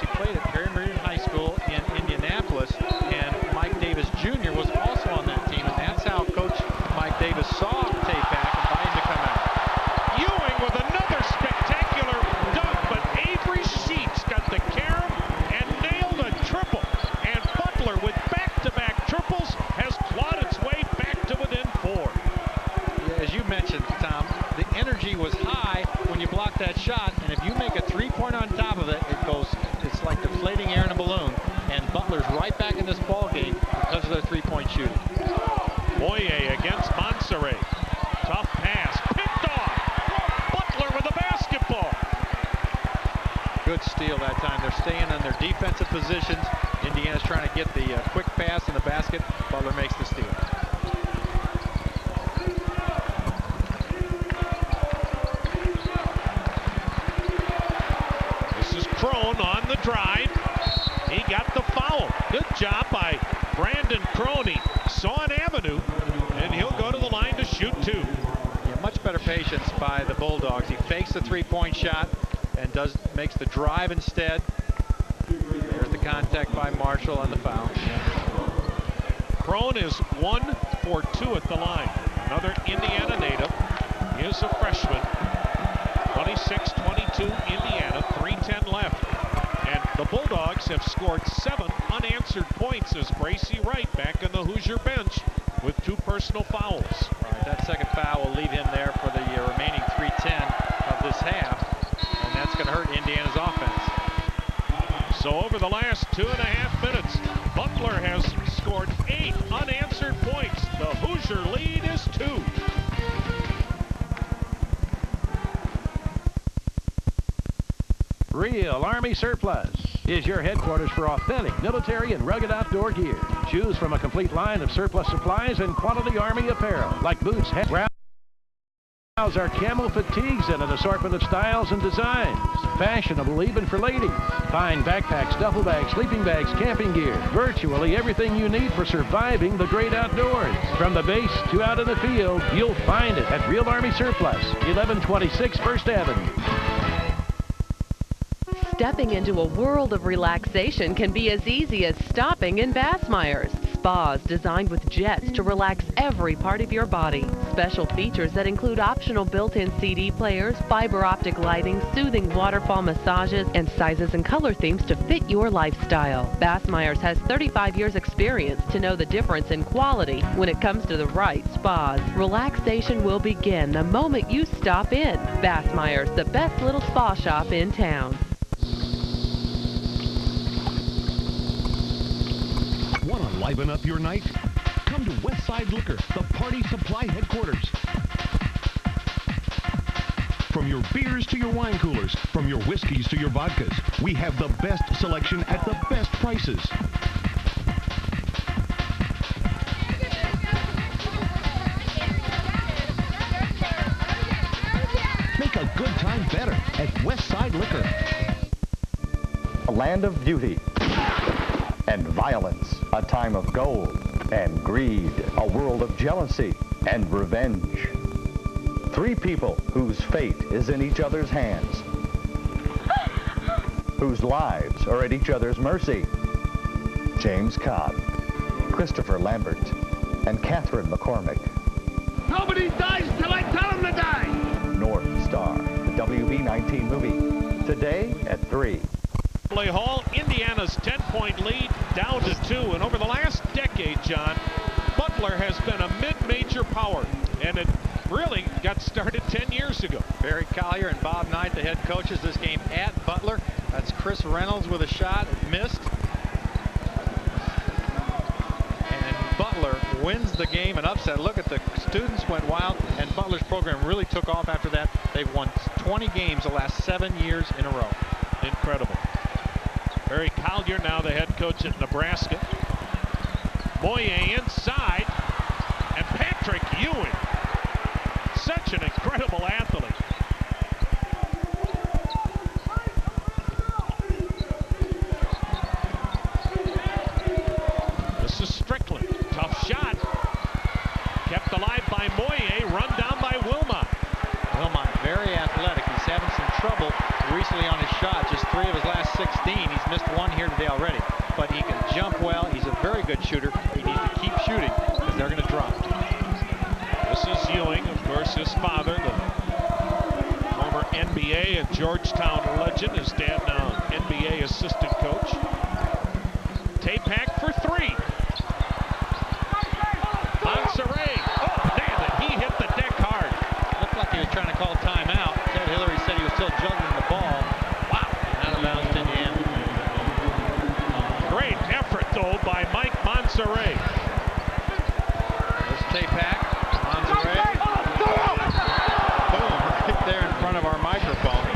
He played at Perry Meridian High School in Indianapolis, and Mike Davis Jr. was also on that team, and that's how Coach Mike Davis saw Tate-Pack and invited him to come out. energy was high when you block that shot, and if you make a three-point on top of it, it's like deflating air in a balloon, and Butler's right back in this ball game because of their three-point shooting. Boye against Monserrat. Tough pass, picked off. Butler with the basketball. Good steal that time. They're staying on their defensive positions. Indiana's trying to get the quick pass in the basket. Butler makes the steal. This is Crone on the drive. He got the foul. Good job by Brandon Crone. Saw an avenue, and he'll go to the line to shoot two. Yeah, much better patience by the Bulldogs. He fakes the three-point shot and makes the drive instead. There's the contact by Marshall on the foul. Crone is 1 for 2 at the line. Another Indiana native. He is a freshman. 26-22 Indiana, 3:10 left. And the Bulldogs have scored 7 unanswered points as Bracy Wright back on the Hoosier bench with 2 personal fouls. All right, that second foul will leave him there for the remaining 3:10 of this half, and that's going to hurt Indiana's offense. So over the last 2.5 minutes, Butler has scored 8 unanswered points. The Hoosier lead is 2. Real Army Surplus is your headquarters for authentic military and rugged outdoor gear. Choose from a complete line of surplus supplies and quality Army apparel like boots, hats, browse our camel fatigues in an assortment of styles and designs. Fashionable even for ladies. Find backpacks, duffel bags, sleeping bags, camping gear. Virtually everything you need for surviving the great outdoors. From the base to out in the field, you'll find it at Real Army Surplus, 1126 First Avenue. Stepping into a world of relaxation can be as easy as stopping in Bassmeyer's. Spas designed with jets to relax every part of your body. Special features that include optional built-in CD players, fiber optic lighting, soothing waterfall massages, and sizes and color themes to fit your lifestyle. Bassmeyer's has 35 years experience to know the difference in quality when it comes to the right spas. Relaxation will begin the moment you stop in. Bassmeyer's, the best little spa shop in town. Want to liven up your night? Come to Westside Liquor, the party supply headquarters. From your beers to your wine coolers, from your whiskeys to your vodkas, we have the best selection at the best prices. Make a good time better at Westside Liquor. A land of beauty and violence, a time of gold and greed, a world of jealousy and revenge. 3 people whose fate is in each other's hands, whose lives are at each other's mercy. James Cobb, Christopher Lambert, and Catherine McCormick. Nobody dies till I tell them to die! North Star, the WB19 movie, today at 3. Play Hall, Indiana's 10-point lead down to 2. And over the last decade, John, Butler has been a mid-major power. And it really got started 10 years ago. Barry Collier and Bob Knight, the head coaches, this game at Butler. That's Chris Reynolds with a shot. It missed. And Butler wins the game, an upset. Look at the students went wild, and Butler's program really took off after that. They've won 20 games the last 7 years in a row. Incredible. Barry Collier, now the head coach at Nebraska. Boye inside, and Patrick Ewing. Such an incredible athlete. This is Strickland. Tough shot. Kept alive by Boye, run down by Wilmot. Wilmot, very athletic. He's having some trouble recently on his shot. Just 3 of his last 16. He's missed 1 here today already. But he can jump well. He's a very good shooter. He needs to keep shooting because they're going to drop. This is Ewing, of course, his father, the former NBA and Georgetown legend. His dad now NBA assistant coach. Tapak for 3. Monserrat. Oh, damn it. He hit the deck hard. Looked like he was trying to call time Monserrat. There's Tapak. Monserrat. Boom, right there in front of our microphone.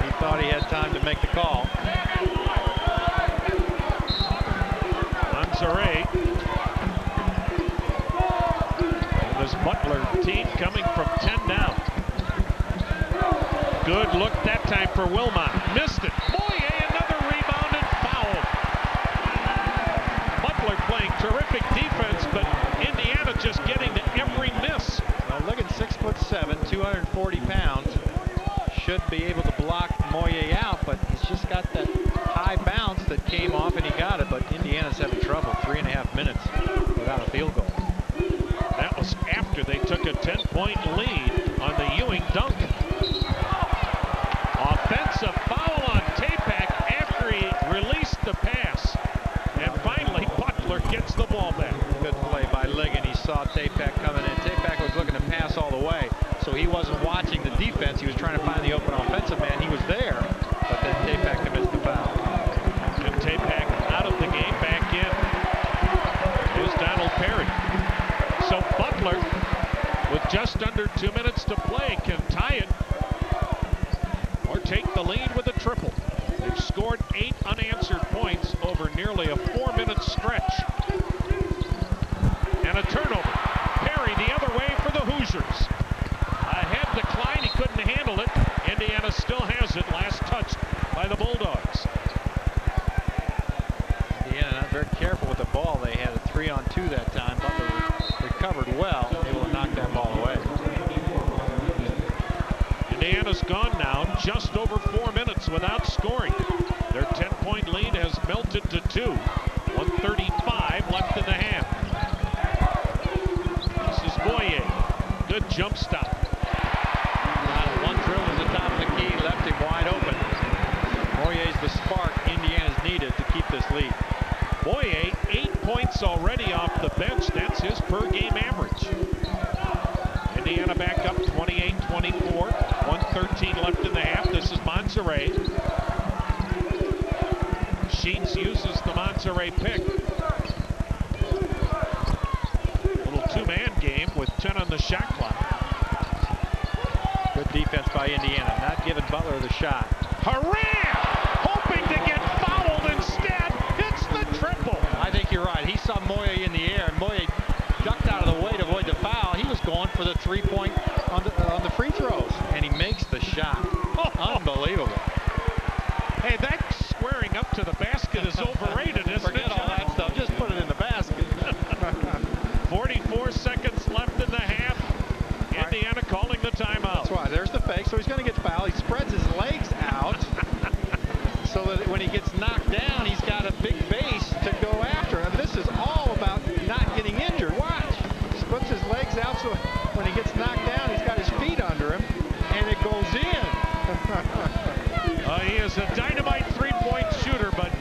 He thought he had time to make the call. Monserrat. And this Butler team coming from 10 down. Good look that time for Wilmot. Missed it. Boye, another rebound and foul. Butler playing terrific defense, but Indiana just getting to every miss. Well, look at 6'7", 240 pounds. Should be able to block Moye out, but he's just got that high bounce that came off and he got it. But Indiana's having trouble. 3.5 minutes without a field goal. That was after they took a 10-point lead on the Ewing dunk. Offensive foul on Tapak after he released the pass. And finally, Butler gets the ball back. Good play by Ligon. He saw Tapak coming in. Tapak was looking to pass all the way, so he wasn't watching the defense. He was trying to find the open offensive man. He was there, but then Tapak commits the foul. And Tapak out of the game, back in is Donald Perry. So Butler, with just under 2 minutes to play, can tie it or take the lead with a triple. They've scored 8 unanswered points over nearly a 4-minute stretch. And a turnover. Perry the other way for the Hoosiers. A head decline, he couldn't handle it. Indiana still has it. Last touched by the Bulldogs. Indiana not very careful with the ball. They had a 3-on-2 that time. Butler recovered well, able to knock that ball away. Indiana's gone now just over 4 minutes without scoring. Their 10-point lead has melted to 2. 1:35 left in the half. This is Boye. Good jump stop. One drill to the top of the key, left him wide open. Boye's the spark Indiana's needed to keep this lead. Boye, 8 points already off the bench. That's his per-game average. Indiana back up 28-24. 1:13 left in the half. This is Monserrat. Sheets uses the Monserrat pick. Little two-man game with 10 on the shot clock. Good defense by Indiana, not giving Butler the shot. Haran, hoping to get fouled instead, hits the triple. I think you're right. He saw Moye in the air, and Moye ducked out of the way to avoid the foul. He was going for the 3-point on the free throws, and he makes the shot. Unbelievable. Hey, that squaring up to the basket is overrated, isn't Forget it? all that stuff. Just put it in the basket. 44 seconds left in the half. Indiana calling the timeout. That's why. There's the fake, so he's going to get fouled. He spreads his legs out so that when he gets knocked down, he's got a big base to go after. And this is all about not getting injured. Watch. He puts his legs out so when he gets knocked down, he's got his feet under him, and it goes in. He is a dynamite 3-point shooter, but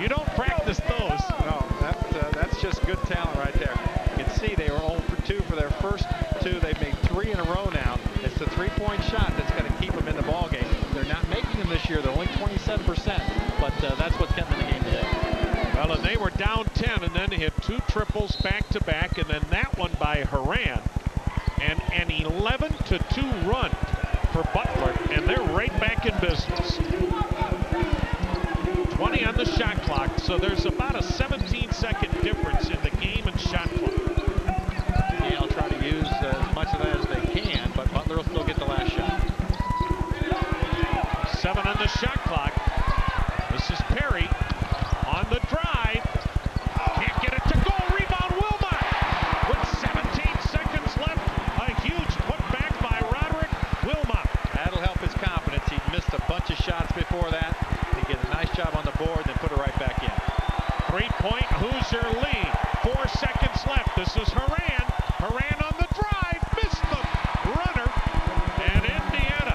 you don't practice those. No, that's just good talent right there. You can see they were 0 for 2 for their first 2. They've made 3 in a row now. It's the 3-point shot that's going to keep them in the ball game. They're not making them this year. They're only 27%, but that's what kept them in the game today. Well, and they were down 10, and then hit 2 triples back-to-back, and then that one by Haran, and an 11-2 run for Butler, and they're right back in business. 20 on the shot clock, so there's about a 17-second difference in the game and shot clock. Yeah, I'll try to use as much of that as they can, but Butler will still get the last shot. 7 on the shot clock. This is Perry on the drive. Can't get it to go. Rebound Wilmot with 17 seconds left. A huge putback by Roderick Wilmot. That'll help his confidence. He'd missed a bunch of shots before that. He get a nice job on the board, then put it right back in. 3-point Hoosier lead. 4 seconds left. This is Haran. Haran on the drive. Missed the runner. And Indiana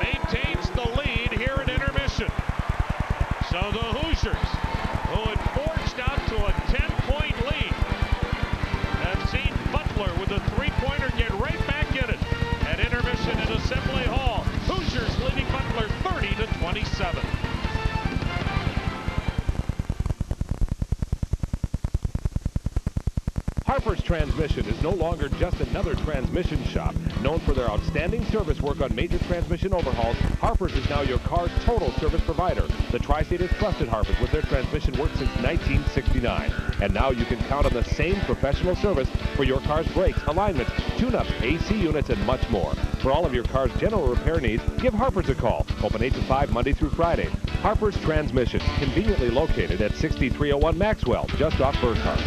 maintains the lead here at intermission. So the Hoosiers, who had forged out to a 10-point lead, have seen Butler with a 3-pointer get right back in it at intermission at Assembly Hall. Hoosiers leading Butler 30-27. Transmission is no longer just another transmission shop. Known for their outstanding service work on major transmission overhauls, Harper's is now your car's total service provider. The Tri-State has trusted Harper's with their transmission work since 1969. And now you can count on the same professional service for your car's brakes, alignments, tune-ups, AC units, and much more. For all of your car's general repair needs, give Harper's a call. Open 8 to 5 Monday through Friday. Harper's Transmission, conveniently located at 6301 Maxwell, just off Burkhart.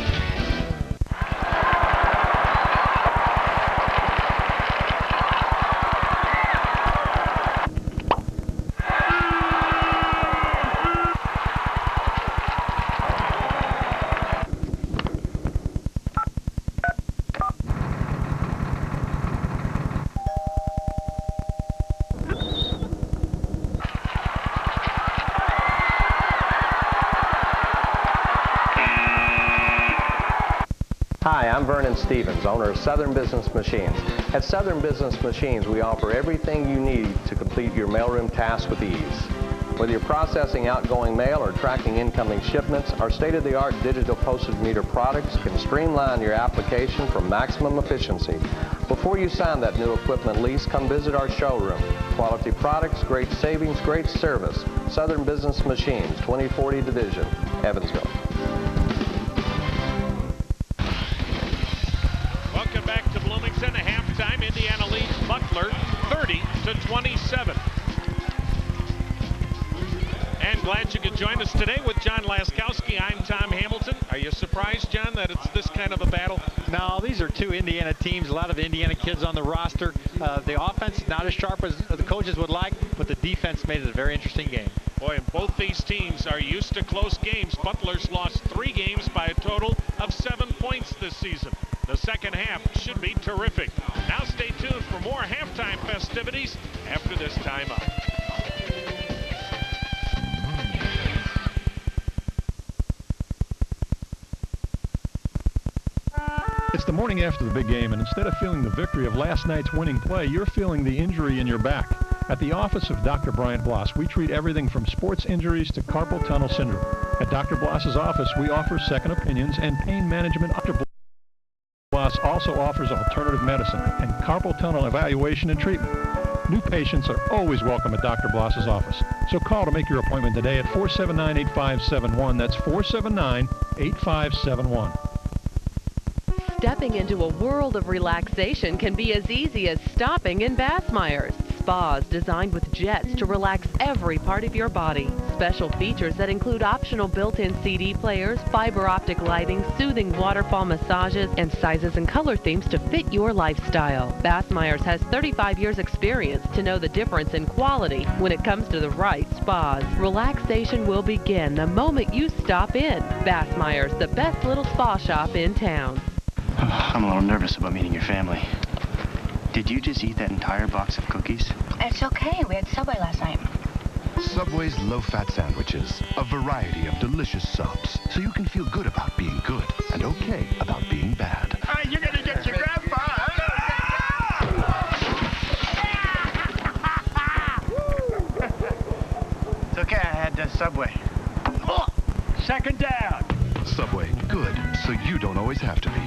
Hi, I'm Vernon Stevens, owner of Southern Business Machines. At Southern Business Machines, we offer everything you need to complete your mailroom tasks with ease. Whether you're processing outgoing mail or tracking incoming shipments, our state-of-the-art digital postage meter products can streamline your application for maximum efficiency. Before you sign that new equipment lease, come visit our showroom. Quality products, great savings, great service. Southern Business Machines, 2040 Division, Evansville. Welcome back to Bloomington. Halftime, Indiana leads Butler 30-27. And glad you could join us today with John Laskowski. I'm Tom Hamilton. Are you surprised, John, that it's this kind of a battle? No, these are two Indiana teams, a lot of Indiana kids on the roster. The offense not as sharp as the coaches would like, but the defense made it a very interesting game. Boy, and both these teams are used to close games. Butler's lost 3 games by a total of 7 points this season. The second half should be terrific. Now stay tuned for more halftime festivities after this timeout. It's the morning after the big game, and instead of feeling the victory of last night's winning play, you're feeling the injury in your back. At the office of Dr. Brian Bloss, we treat everything from sports injuries to carpal tunnel syndrome. At Dr. Bloss's office, we offer second opinions and pain management. Dr. Bloss also offers alternative medicine and carpal tunnel evaluation and treatment. New patients are always welcome at Dr. Bloss's office. So call to make your appointment today at 479-8571. That's 479-8571. Stepping into a world of relaxation can be as easy as stopping in Bassmeyer's. Spas designed with jets to relax every part of your body. Special features that include optional built-in CD players, fiber optic lighting, soothing waterfall massages, and sizes and color themes to fit your lifestyle. Bassmeyer's has 35 years experience to know the difference in quality when it comes to the right spas. Relaxation will begin the moment you stop in. Bassmeyer's, the best little spa shop in town. I'm a little nervous about meeting your family. Did you just eat that entire box of cookies? It's okay. We had Subway last night. Subway's low-fat sandwiches. A variety of delicious subs, so you can feel good about being good and okay about being bad. You're gonna get your grandpa. It's okay, I had Subway. Second down. Subway, good, so you don't always have to be.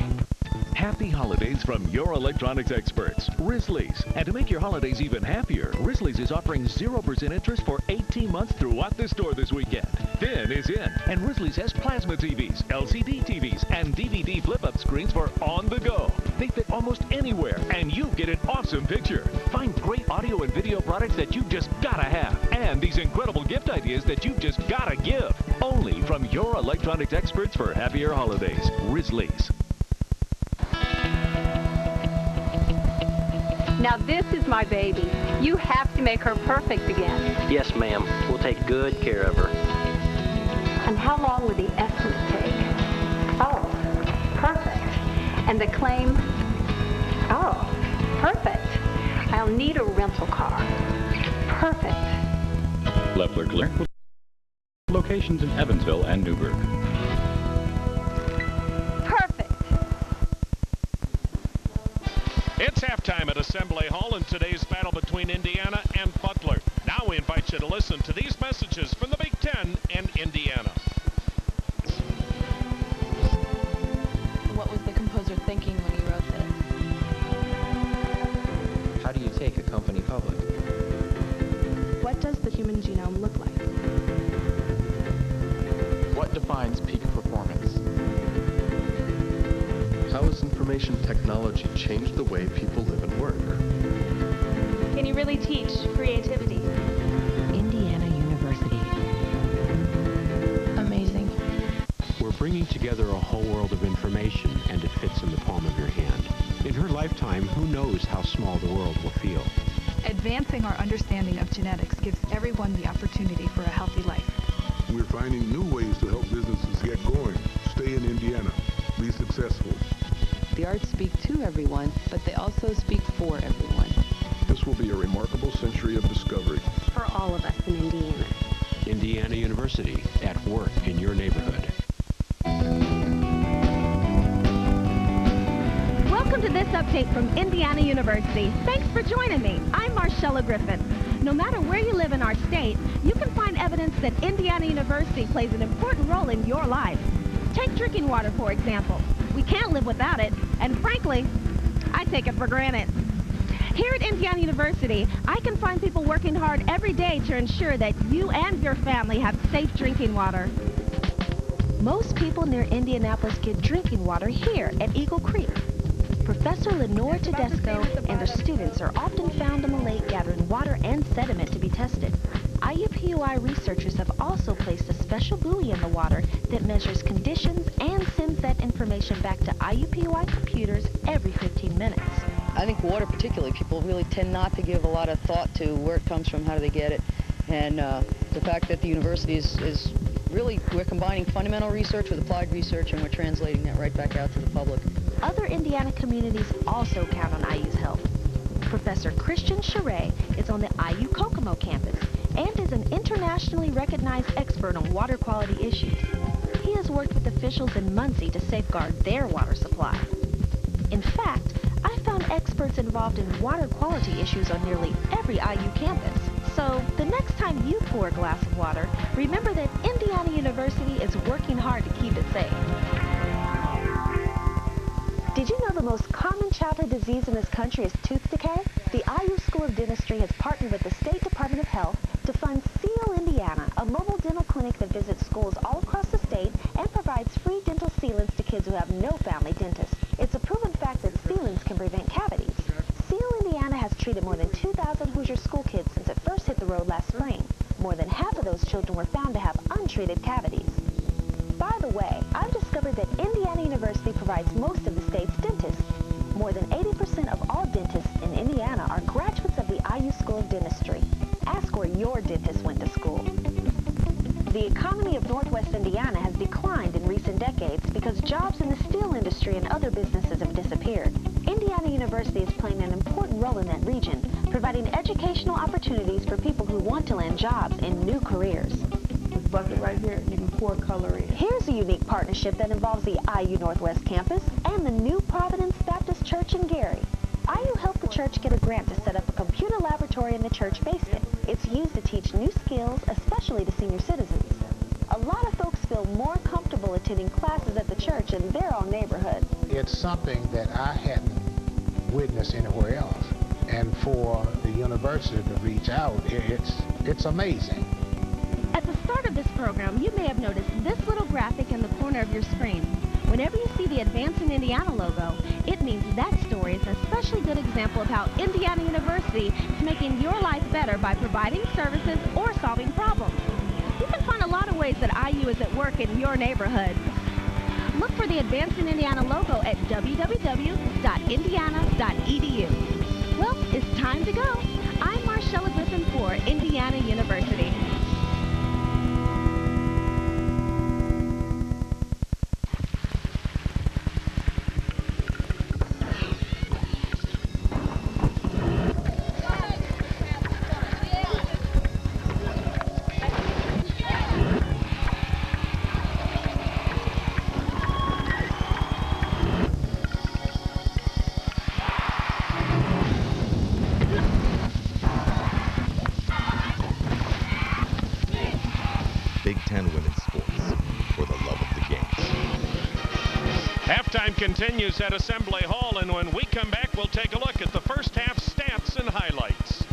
Happy holidays from your electronics experts, Risley's. And to make your holidays even happier, Risley's is offering 0% interest for 18 months throughout the store this weekend. Thin is in, and Risley's has plasma TVs, LCD TVs, and DVD flip-up screens for on the go. They fit almost anywhere, and you get an awesome picture. Find great audio and video products that you just gotta have, and these incredible gift ideas that you just gotta give. Only from your electronics experts for happier holidays, Risley's. Now this is my baby. You have to make her perfect again. Yes, ma'am. We'll take good care of her. And how long will the estimate take? Oh, perfect. And the claim? Oh, perfect. I'll need a rental car. Perfect. Leffler Clear. Locations in Evansville and Newburgh. It's halftime at Assembly Hall in today's battle between Indiana and Butler. Now we invite you to listen to these messages from the Big Ten and Indiana. What was the composer thinking when he wrote this. How do you take a company public? What does the human genome look like? What defines peak performance? How has information technology changed the way people live and work? Can you really teach creativity? Indiana University. Amazing. We're bringing together a whole world of information, and it fits in the palm of your hand. In her lifetime, who knows how small the world will feel? Advancing our understanding of genetics gives everyone the opportunity for a healthy life. We're finding new ways to help businesses get going, stay in Indiana, be successful. The arts speak to everyone, but they also speak for everyone. This will be a remarkable century of discovery. For all of us in Indiana. Indiana University, at work in your neighborhood. Welcome to this update from Indiana University. Thanks for joining me. I'm Marcella Griffin. No matter where you live in our state, you can find evidence that Indiana University plays an important role in your life. Take drinking water, for example. We can't live without it, and frankly, I take it for granted. Here at Indiana University, I can find people working hard every day to ensure that you and your family have safe drinking water. Most people near Indianapolis get drinking water here at Eagle Creek. Professor Lenore Tedesco and her students are often found on the lake gathering water and sediment to be tested. IUPUI researchers have also placed a special buoy in the water that measures conditions and sends that information back to IUPUI computers every 15 minutes. I think water particularly, people really tend not to give a lot of thought to where it comes from, how do they get it, and the fact that the university is really, we're combining fundamental research with applied research, and we're translating that right back out to the public. Other Indiana communities also count on IU's help. Professor Christian Charret is on the IU Kokomo campus and is an internationally recognized expert on water quality issues. He has worked with officials in Muncie to safeguard their water supply. In fact, I found experts involved in water quality issues on nearly every IU campus. So, the next time you pour a glass of water, remember that Indiana University is working hard to keep it safe. Did you know the most common childhood disease in this country is tooth decay? The IU School of Dentistry has partnered with the State Department of Health to fund Seal Indiana, a mobile dental clinic that visits schools all across the state and provides free dental sealants to kids who have no family dentist. It's a proven fact that sealants can prevent cavities. Seal Indiana has treated more than 2,000 Hoosier school kids since it first hit the road last spring. More than half of those children were found to have untreated cavities. By the way, I've discovered that Indiana University provides most of the state's dentists. More than 80% of all dentists in Indiana are graduates of the IU School of Dentistry. Ask where your dentist went to school. The economy of Northwest Indiana has declined in recent decades because jobs in the steel industry and other businesses have disappeared. Indiana University is playing an important role in that region, providing educational opportunities for people who want to land jobs in new careers. This bucket right here, you can pour color in. Here's a unique partnership that involves the IU Northwest campus and the New Providence Baptist Church in Gary. IU helped the church get a grant to set up a computer laboratory in the church basement. It's used to teach new skills, especially to senior citizens. A lot of folks feel more comfortable attending classes at the church in their own neighborhood. It's something that I hadn't witnessed anywhere else. And for the university to reach out, it's amazing. At the start of this program, you may have noticed this little graphic in the corner of your screen. Whenever you see the Advancing Indiana logo, it means that story is an especially good example of how Indiana University is making your life better by providing services or solving problems. You can find a lot of ways that IU is at work in your neighborhood. Look for the Advancing Indiana logo at www.indiana.edu. Well, it's time to go. I'm Marcella Griffin for Indiana University. Halftime continues at Assembly Hall, and when we come back, we'll take a look at the first half stats and highlights.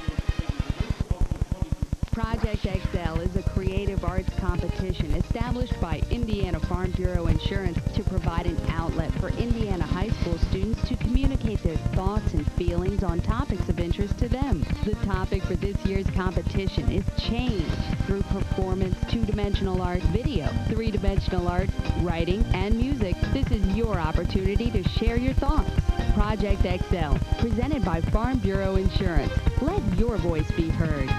Project Excel is a creative arts competition established by Indiana Farm Bureau Insurance to provide an outlet for Indiana high school students to communicate their thoughts and feelings on topics of interest to them. The topic for this year's competition is change through performance, two-dimensional art, video, three-dimensional art, writing, and music. This is your opportunity to share your thoughts. Project Excel, presented by Farm Bureau Insurance. Let your voice be heard.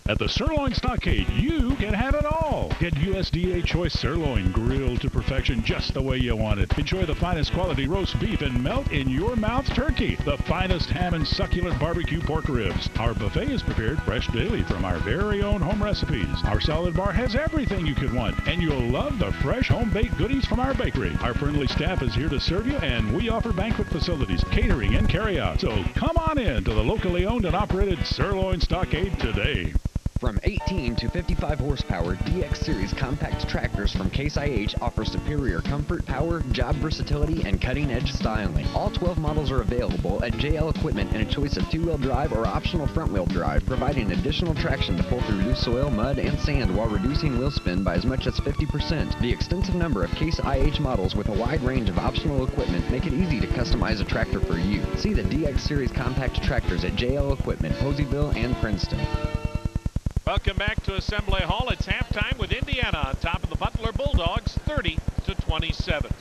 At the Sirloin Stockade, you can have it all. Get USDA choice sirloin grilled to perfection just the way you want it. Enjoy the finest quality roast beef and melt in your mouth turkey. The finest ham and succulent barbecue pork ribs. Our buffet is prepared fresh daily from our very own home recipes. Our salad bar has everything you could want, and you'll love the fresh home-baked goodies from our bakery. Our friendly staff is here to serve you, and we offer banquet facilities, catering, and carry-out. So come on in to the locally owned and operated Sirloin Stockade today. From 18 to 55 horsepower, DX Series compact tractors from Case IH offer superior comfort, power, job versatility, and cutting-edge styling. All 12 models are available at JL Equipment in a choice of two-wheel drive or optional front-wheel drive, providing additional traction to pull through loose soil, mud, and sand while reducing wheel spin by as much as 50%. The extensive number of Case IH models with a wide range of optional equipment make it easy to customize a tractor for you. See the DX Series compact tractors at JL Equipment, Poseyville, and Princeton. Welcome back to Assembly Hall. It's halftime with Indiana on top of the Butler Bulldogs, 30-27.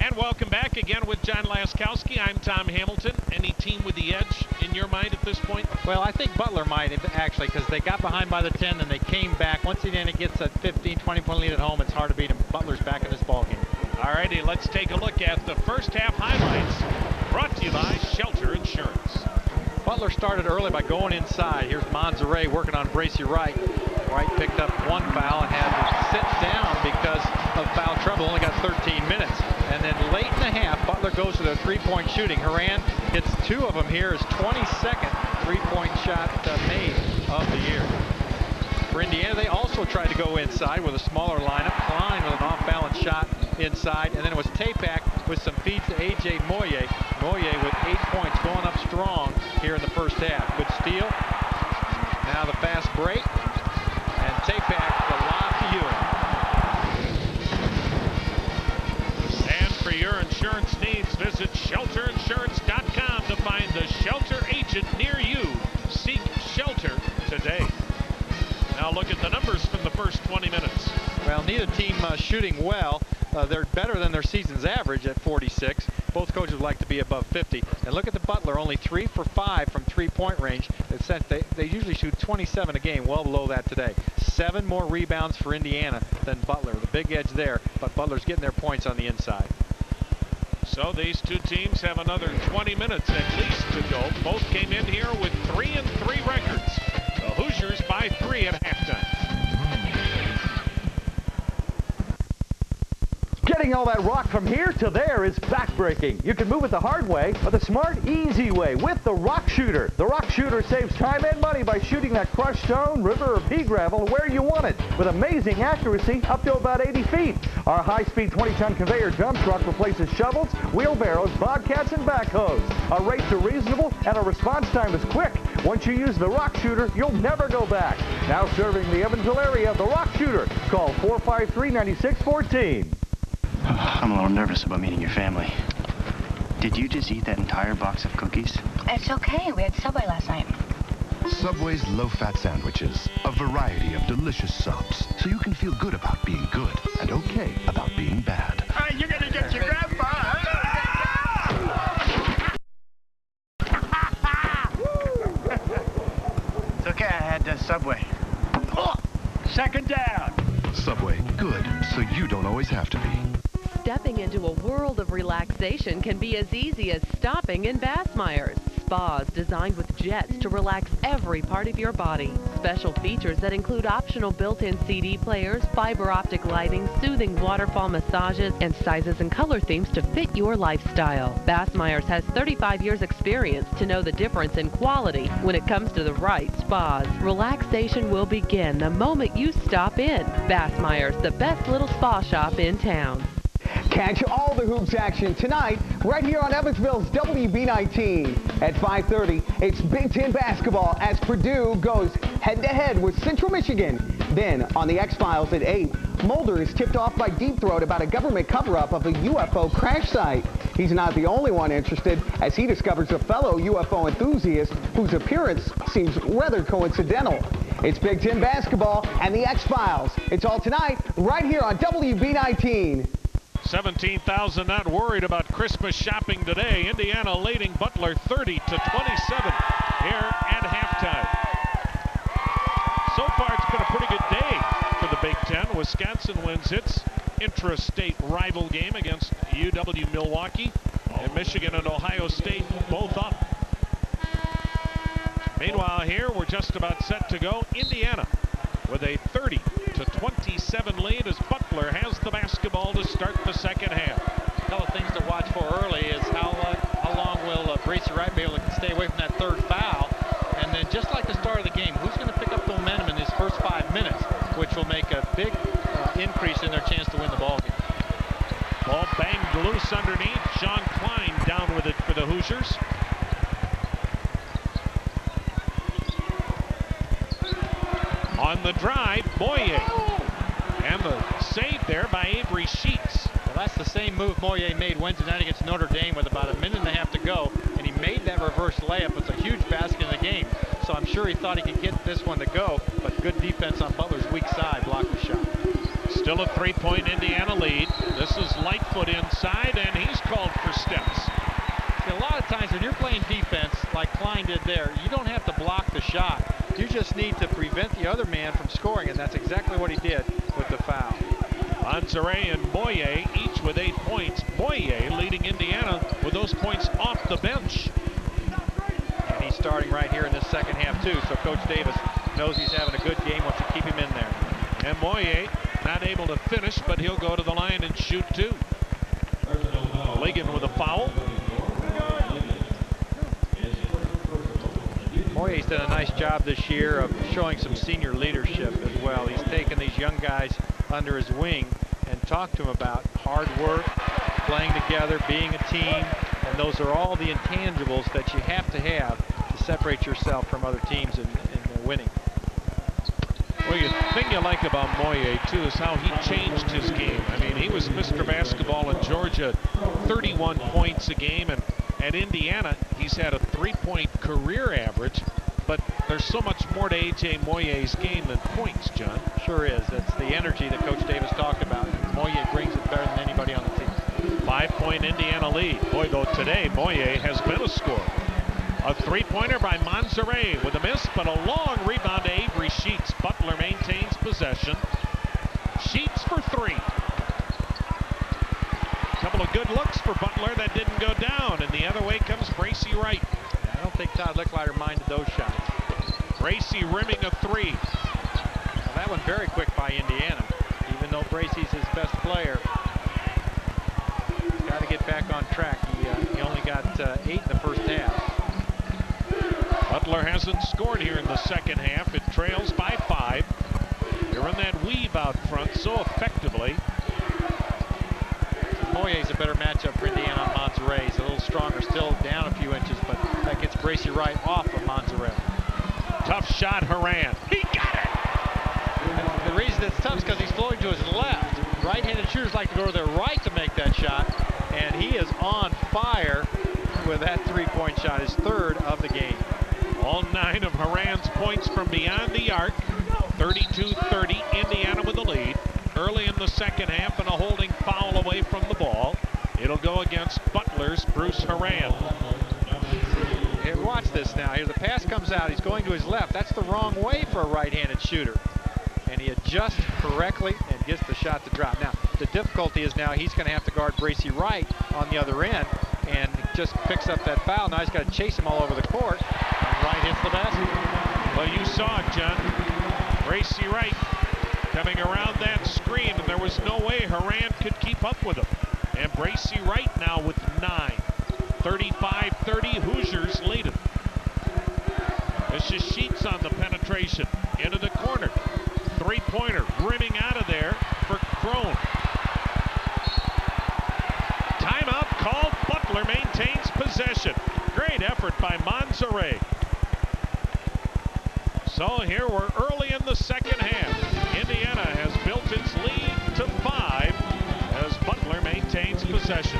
And welcome back again with John Laskowski. I'm Tom Hamilton. Any team with the edge in your mind at this point? Well, I think Butler might actually, because they got behind by the 10 and they came back. Once Indiana gets a 15, 20-point lead at home, it's hard to beat them. Butler's back in this ballgame. All righty, let's take a look at the first half highlights, brought to you by Shelter Insurance. Butler started early by going inside. Here's Monzere working on Bracy Wright. Wright picked up one foul and had to sit down because of foul trouble. Only got 13 minutes. And then late in the half, Butler goes to their three-point shooting. Horan hits two of them here. His 22nd three-point shot made of the year. For Indiana, they also tried to go inside with a smaller lineup. Klein with an off-balance shot inside, and then it was Tapak with some feeds to A.J. Moye. Moye with 8 points, going up strong here in the first half. Good steal. Now the fast break, and Tapak the lob to Ewing. And for your insurance needs, visit shelterinsurance.com to find the shelter agent near you. Seek shelter today. Now look at the numbers from the first 20 minutes. Well, neither team shooting well. They're better than their season's average at 46. Both coaches would like to be above 50. And look at the Butler, only 3 for 5 from three-point range. They usually shoot 27 a game, well below that today. 7 more rebounds for Indiana than Butler. The big edge there, but Butler's getting their points on the inside. So these two teams have another 20 minutes at least to go. Both came in here with 3-3 records. The Hoosiers by 3 at halftime. Getting all that rock from here to there is backbreaking. You can move it the hard way or the smart, easy way with the Rock Shooter. The Rock Shooter saves time and money by shooting that crushed stone, river, or pea gravel where you want it with amazing accuracy up to about 80 feet. Our high-speed 20-ton conveyor dump truck replaces shovels, wheelbarrows, bobcats, and backhoes. Our rates are reasonable and our response time is quick. Once you use the Rock Shooter, you'll never go back. Now serving the Evansville area, the Rock Shooter. Call 453-9614. I'm a little nervous about meeting your family. Did you just eat that entire box of cookies? It's okay. We had Subway last night. Subway's low-fat sandwiches. A variety of delicious subs, so you can feel good about being good and okay about being bad. You're gonna get your grandpa. It's okay, I had Subway. Second down. Subway, good, so you don't always have to be. Stepping into a world of relaxation can be as easy as stopping in Bassmeyer's. Spas designed with jets to relax every part of your body. Special features that include optional built-in CD players, fiber optic lighting, soothing waterfall massages, and sizes and color themes to fit your lifestyle. Bassmeyer's has 35 years experience to know the difference in quality when it comes to the right spas. Relaxation will begin the moment you stop in. Bassmeyer's, the best little spa shop in town. Catch all the hoops action tonight right here on Evansville's WB19. At 5:30, it's Big Ten basketball as Purdue goes head-to-head with Central Michigan. Then on the X-Files at 8, Mulder is tipped off by Deep Throat about a government cover-up of a UFO crash site. He's not the only one interested as he discovers a fellow UFO enthusiast whose appearance seems rather coincidental. It's Big Ten basketball and the X-Files. It's all tonight right here on WB19. 17,000 not worried about Christmas shopping today. Indiana leading Butler 30-27 here at halftime. So far, it's been a pretty good day for the Big Ten. Wisconsin wins its intra-state rival game against UW-Milwaukee, and Michigan and Ohio State both up. Meanwhile, here we're just about set to go. Indiana with a 30-27 lead as Butler has the basketball to start the second half. A couple of things to watch for early is how long will Bracy Wright be able to stay away from that third foul. And then just like the start of the game, who's going to pick up the momentum in his first 5 minutes, which will make a big increase in their chance to win the ball game. Ball banged loose underneath. Sean Klein down with it for the Hoosiers. On the drive, Moye. And the save there by Avery Sheets. Well, that's the same move Moye made Wednesday night against Notre Dame with about a minute and a half to go, and he made that reverse layup. It's a huge basket in the game, so I'm sure he thought he could get this one to go, but good defense on Butler's weak side blocked the shot. Still a 3-point Indiana lead. This is Lightfoot inside, and he's called for steps. See, a lot of times when you're playing defense, like Klein did there, you don't have to block the shot. You just need to prevent the other man from scoring, and that's exactly what he did with the foul. Manzare and Moye each with 8 points. Moye leading Indiana with those points off the bench. And he's starting right here in this second half, too, so Coach Davis knows he's having a good game, wants to keep him in there. And Moye not able to finish, but he'll go to the line and shoot 2. Ligon with a foul. Moye's done a nice job this year of showing some senior leadership as well. He's taken these young guys under his wing and talked to them about hard work, playing together, being a team, and those are all the intangibles that you have to separate yourself from other teams in winning. Well, the thing you like about Moye, too, is how he changed his game. I mean, he was Mr. Basketball in Georgia, 31 points a game, and at Indiana, he's had a 3-point career average, but there's so much more to A.J. Moye's game than points, John. Sure is. That's the energy that Coach Davis talked about. Moye brings it better than anybody on the team. 5-point Indiana lead. Boy, though, today, Moye has been a scorer. A 3-pointer by Manzare with a miss, but a long rebound to Avery Sheets. Butler maintains possession. Sheets for 3. Couple of good looks for Butler that didn't go down, and the other way comes Bracy Wright. I don't think Todd Licklider minded those shots. Bracy rimming a 3. Well, that one very quick by Indiana, even though Bracy's his best player. He's got to get back on track. He only got 8 in the first half. Butler hasn't scored here in the second half. It trails by 5. They're in that weave out front so effectively. Moye's a better matchup for Indiana on Manzare. He's a little stronger, still down a few inches, but that gets Bracy Wright off of Manzare. Tough shot, Haran. He got it! And the reason it's tough is because he's flowing to his left. Right-handed shooters like to go to their right to make that shot, and he is on fire with that 3-point shot, his 3rd of the game. All 9 of Haran's points from beyond the arc. 32-30, Indiana with the lead. Early in the second half, and a holding foul away from the ball. It'll go against Butler's Bruce Haran. Here, watch this now. Here, the pass comes out. He's going to his left. That's the wrong way for a right-handed shooter. And he adjusts correctly and gets the shot to drop. Now, the difficulty is now he's going to have to guard Bracy Wright on the other end, and just picks up that foul. Now he's got to chase him all over the court. Wright hits the basket. Well, you saw it, John. Bracy Wright coming around that screen, and there was no way Horan could keep up with him. And Bracy Wright now with 9. 35-30, Hoosiers lead it. This is Sheets on the penetration into the corner. Three-pointer rimming out of there for Crone. Timeout called. Butler maintains possession. Great effort by Monserrat. So here we're early in the second half. Indiana has built its lead to 5 as Butler maintains possession.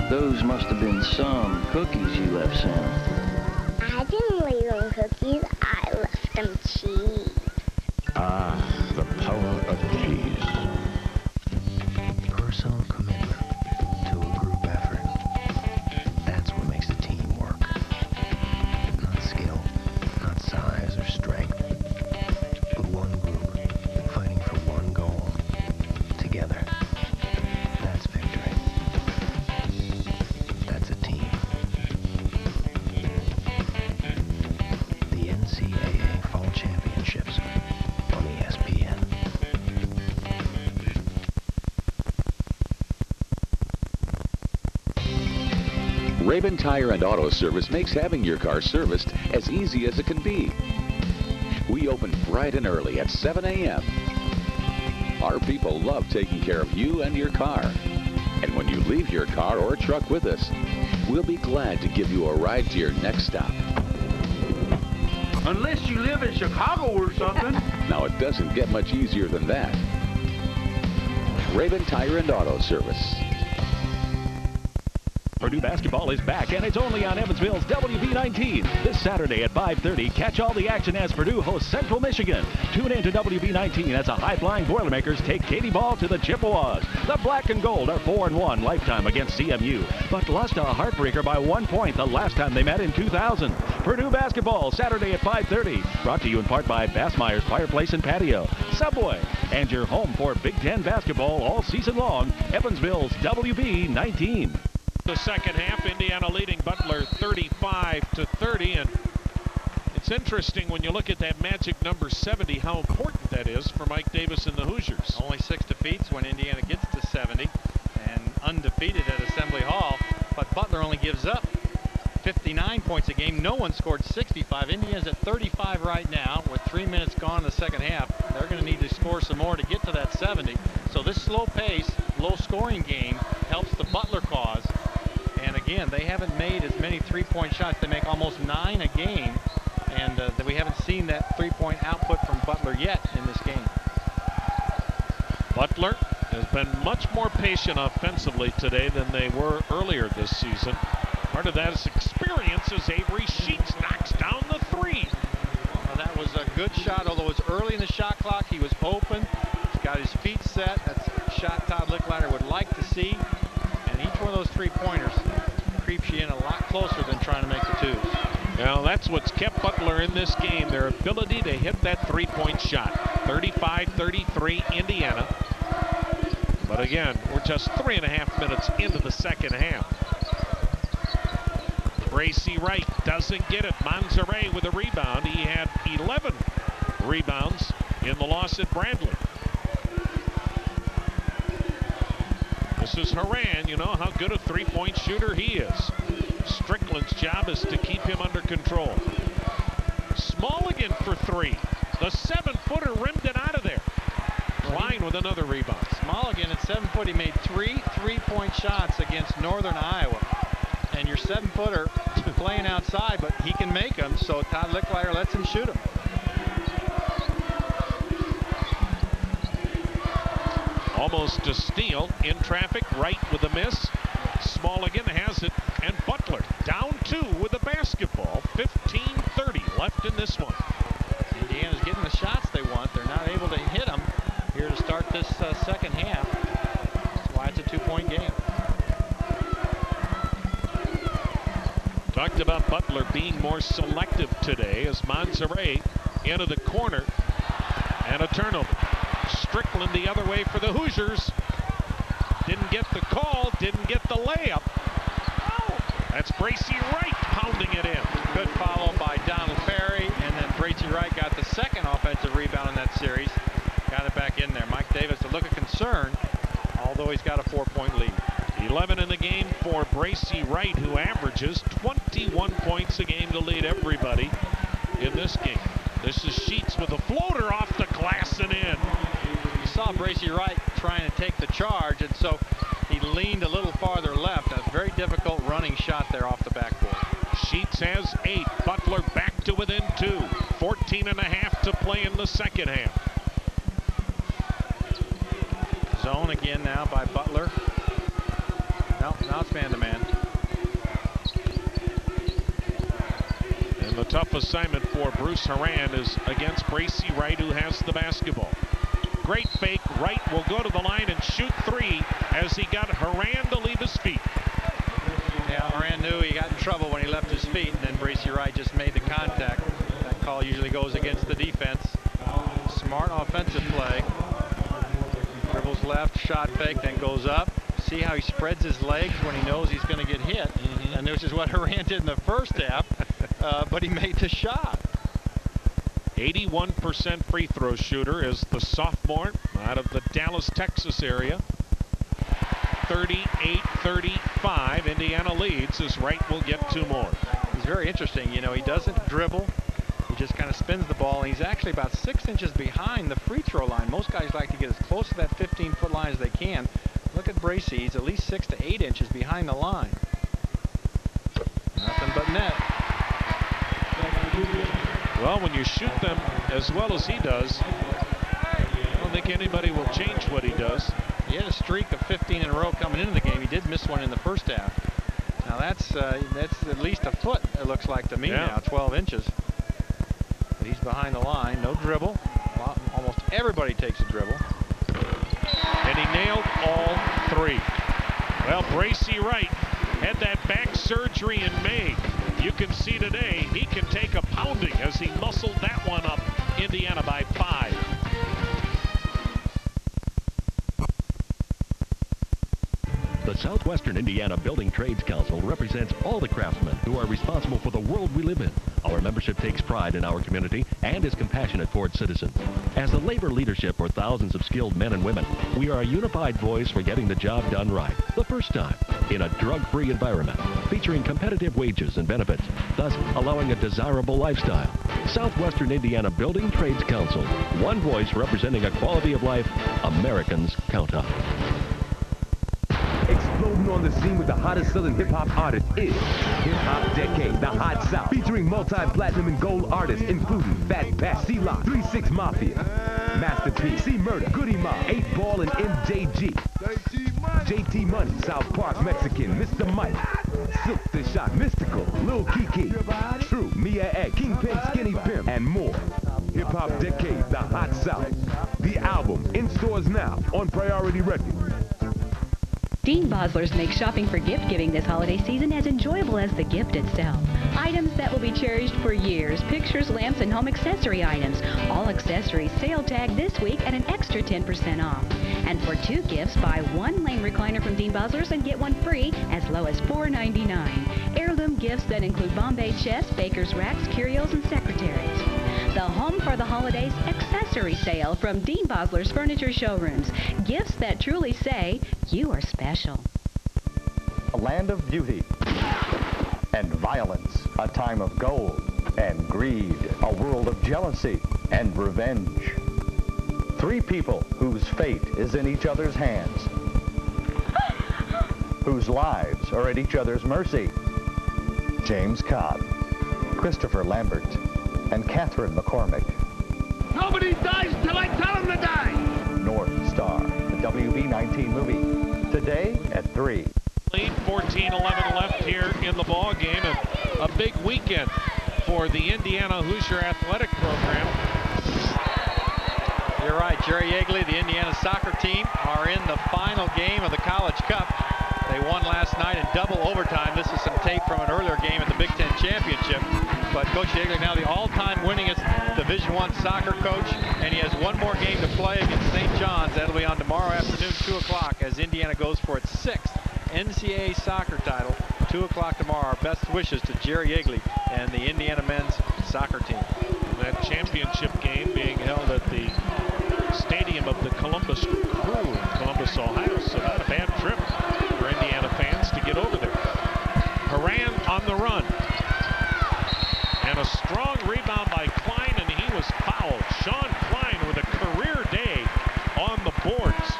Those must have been some cookies you left, Sam. I didn't leave them cookies. I left them cheese. Ah, the power of cheese. Personal commitment to a group effort. That's what makes a team work. Not skill, not size or strength, but one group fighting for one goal. Together. That's victory. That's a team. The NCAA Fall Championships on ESPN. Raven Tire and Auto Service makes having your car serviced as easy as it can be. We open bright and early at 7 a.m. Our people love taking care of you and your car. And when you leave your car or truck with us, we'll be glad to give you a ride to your next stop. Unless you live in Chicago or something. Now, it doesn't get much easier than that. Raven Tire and Auto Service. Purdue basketball is back, and it's only on Evansville's WB19. This Saturday at 5:30, catch all the action as Purdue hosts Central Michigan. Tune in to WB19 as the high-flying Boilermakers take Katy Ball to the Chippewas. The Black and Gold are 4-1 lifetime against CMU, but lost a heartbreaker by 1 point the last time they met in 2000. Purdue basketball, Saturday at 5:30. Brought to you in part by Bassmeyer's Fireplace and Patio, Subway, and your home for Big Ten basketball all season long, Evansville's WB19. The second half, Indiana leading Butler 35-30, and it's interesting when you look at that magic number 70 how important that is for Mike Davis and the Hoosiers. Only 6 defeats when Indiana gets to 70 and undefeated at Assembly Hall, but Butler only gives up 59 points a game. No one scored 65. Indiana's at 35 right now with 3 minutes gone in the second half. They're going to need to score some more to get to that 70. So this slow pace, low scoring game helps the Butler cause. And again, they haven't made as many three-point shots. They make almost 9 a game, and we haven't seen that three-point output from Butler yet in this game. Butler has been much more patient offensively today than they were earlier this season. Part of that is experience as Avery Sheets knocks down the 3. Well, that was a good shot, although it's early in the shot clock. He was open. He's got his feet set. That's a shot Todd Lickliner would like to see. And each one of those three-pointers creeps you in a lot closer than trying to make the 2s. Well, that's what's kept Butler in this game, their ability to hit that three-point shot. 35-33 Indiana. But again, we're just 3.5 minutes into the second half. Bracy Wright doesn't get it. Monserrat with a rebound. He had 11 rebounds in the loss at Bradley. This is Horan. You know how good a three-point shooter he is. Strickland's job is to keep him under control. Smalligan for 3. The 7-footer rimmed it out of there. Klein with another rebound. Smalligan at 7 foot, he made 3 three-point shots against Northern Iowa. And your 7-footer playing outside, but he can make them, so Todd Lickliner lets him shoot them. Almost a steal in traffic, Wright with a miss. Smalligan has it, and Butler down 2 with the basketball. 15-30 left in this one. Indiana's getting the shots they want. They're not able to hit them here to start this second half. That's why it's a 2-point game. Talked about Butler being more selective today as Monserrat into the corner and a turnover. Strickland the other way for the Hoosiers. Didn't get the call, didn't get the layup. That's Bracy Wright pounding it in. Good follow by Donald Perry, and then Bracy Wright got the second offensive rebound in that series. Got it back in there. Mike Davis, a look of concern, although he's got a 4-point lead. 11 in the game for Bracy Wright, who averages 21 points a game to lead everybody in this game. This is Sheets with a floater off the glass and in. You saw Bracy Wright trying to take the charge, and so he leaned a little farther left. A very difficult running shot there off the backboard. Sheets has 8. Butler back to within 2. 14 and a half to play in the second half. Zone again now by Butler. No, now it's man-to-man. And the tough assignment for Bruce Horan is against Bracy Wright, who has the basketball. Great fake. Wright will go to the line and shoot 3 as he got Horan to leave his feet. Yeah, Horan knew he got in trouble when he left his feet, and then Bracy Wright just made the contact. That call usually goes against the defense. Smart offensive play. Dribbles left, shot fake, then goes up. See how he spreads his legs when he knows he's going to get hit. And this is what Horan did in the first half, but he made the shot. 81% free throw shooter is the sophomore out of the Dallas, Texas area. 38-35. Indiana leads as Wright will get 2 more. He's very interesting. You know, he doesn't dribble. He just kind of spins the ball, and he's actually about 6 inches behind the free throw line. Most guys like to get as close to that 15-foot line as they can. Look at Bracy. He's at least 6 to 8 inches behind the line. Nothing but net. Well, when you shoot them as well as he does, I don't think anybody will change what he does. He had a streak of 15 in a row coming into the game. He did miss one in the first half. Now that's at least a foot, it looks like to me now, 12 inches. But he's behind the line, no dribble. Well, almost everybody takes a dribble. And he nailed all 3. Well, Bracy Wright had that back surgery in May. You can see today he can take a pounding as he muscled that one up. Indiana by 5. The Southwestern Indiana Building Trades Council represents all the craftsmen who are responsible for the world we live in. Our membership takes pride in our community and is compassionate towards citizens. As the labor leadership for thousands of skilled men and women, we are a unified voice for getting the job done right, the first time, in a drug-free environment, featuring competitive wages and benefits, thus allowing a desirable lifestyle. Southwestern Indiana Building Trades Council, one voice representing a quality of life Americans count on. Exploding on the scene with the hottest selling hip-hop artist is Hip Hop Decade, the Hot South, featuring multi-platinum and gold artists including Fat Pat, C-Lock, 3-6 Mafia, Master P, C-Murder, Goody Mob, 8 Ball and MJG, JT Money, South Park Mexican, Mr. Mike, Silk the Shock, Mystical, Lil Kiki, True, Mia X, Kingpin, Skinny Pimp, and more. Hip Hop Decade, the Hot South. The album in stores now on Priority Records. Dean Boslers makes shopping for gift-giving this holiday season as enjoyable as the gift itself. Items that will be cherished for years, pictures, lamps, and home accessory items. All accessories sale tag this week at an extra 10% off. And for 2 gifts, buy 1 Lane recliner from Dean Boslers and get 1 free as low as $4.99. Heirloom gifts that include Bombay chests, baker's racks, curios, and secretaries. The Home for the Holidays accessory sale from Dean Boslers Furniture Showrooms. Gifts that truly say, you are special. A land of beauty and violence, a time of gold and greed, a world of jealousy and revenge. 3 people whose fate is in each other's hands, whose lives are at each other's mercy. James Cobb, Christopher Lambert, and Catherine McCormick. Nobody dies till I tell him to die! North Star, the WB19 movie, today at 3. Lead, 14-11 left here in the ball game, and a big weekend for the Indiana Hoosier Athletic Program. You're right, Jerry Yeagley, the Indiana soccer team, are in the final game of the College Cup. They won last night in double overtime. This is some tape from an earlier game at the Big Ten Championship. But Coach Yeagley now the all-time winningest Division I soccer coach, and he has one more game to play against St. John's. That'll be on tomorrow afternoon, 2 o'clock, as Indiana goes for its 6th NCAA soccer title. 2 o'clock tomorrow. Our best wishes to Jerry Yeagley and the Indiana men's soccer team. And that championship game being held at the stadium of the Columbus Crew in Columbus, Ohio, so not a bad trip for Indiana fans to get over there. Horan on the run. And a strong rebound by Klein, and he was fouled. Sean Klein with a career day on the boards.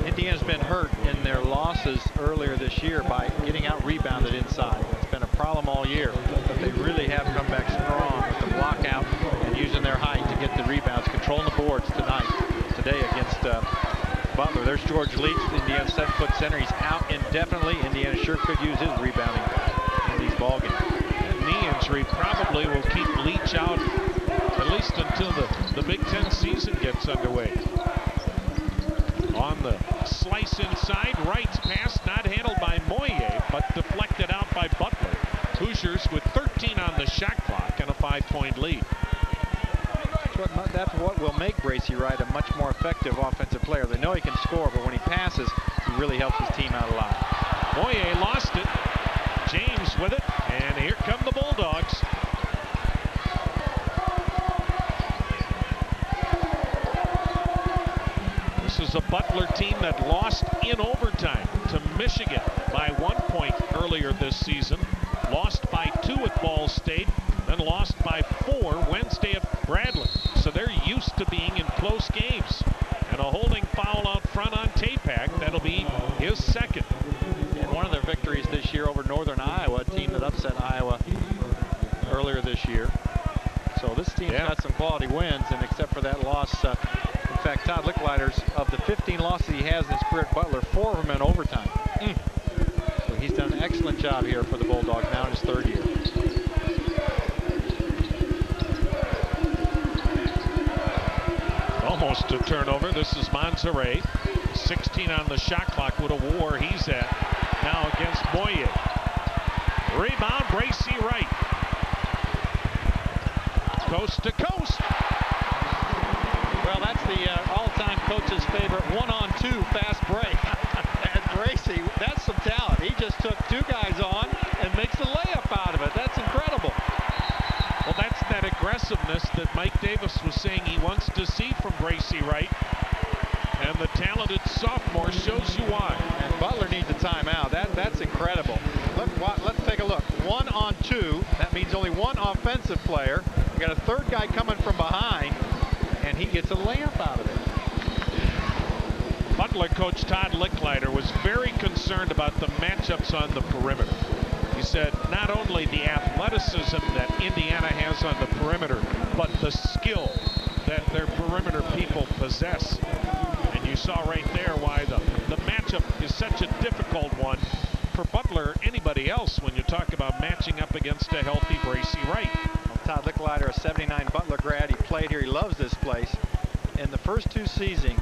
Indiana's been hurt in their losses earlier this year by getting out rebounded inside. It's been a problem all year, but they really have come back strong with the block out and using their height to get the rebounds, controlling the boards today against Butler. There's George Leach, Indiana's 7-foot center. He's out indefinitely. Indiana sure could use his rebounding in these ball games. That knee injury probably will keep Leach out at least until the Big Ten season gets underway. On the slice inside, Wright's pass not handled by Moye, but deflected out by Butler. Hoosiers with 13 on the shot clock and a 5-point lead. That's what will make Bracy Wright a much more effective offensive player. They know he can score, but when he passes, he really helps his team out a lot. Moye lost it. James with it, and here come the Bulldogs. This is a Butler team that lost in overtime to Michigan by 1 point earlier this season. Lost by 2 at Ball State, then lost by 4 Wednesday at Bradley. So they're used to being in close games. And a holding foul out front on Tapak. That'll be his second. And one of their victories this year over Northern Iowa, a team that upset Iowa earlier this year. So this team's got some quality wins, and except for that loss, in fact, Todd Licklider's, of the 15 losses he has in his career at Butler, 4 of them in overtime. So he's done an excellent job here for the Bulldogs now in his 3rd year. Almost a turnover. This is Monserrat. 16 on the shot clock. What a war he's at now against Moye. Rebound, Bracy Wright. Coast to coast. Well, that's the all-time coach's favorite 1-on-2 fast break. And Bracy, that's some talent. He just took 2 guys on and makes a layup out of it. That's incredible. Well, that's that aggressiveness that Mike Davis was saying he wants to see from Bracy Wright. And the talented sophomore shows you why. And Butler needs a timeout. That's incredible. Let's take a look. 1-on-2. That means only 1 offensive player. We got a 3rd guy coming from behind, and he gets a layup out of it. Butler coach Todd Licklider was very concerned about the matchups on the perimeter. He said not only the athleticism that Indiana has on the perimeter, but the skill that their perimeter people possess. And you saw right there why the matchup is such a difficult one for Butler or anybody else when you talk about matching up against a healthy Bracy Wright. Well, Todd Licklider, a 79 Butler grad, he played here, he loves this place. In the first 2 seasons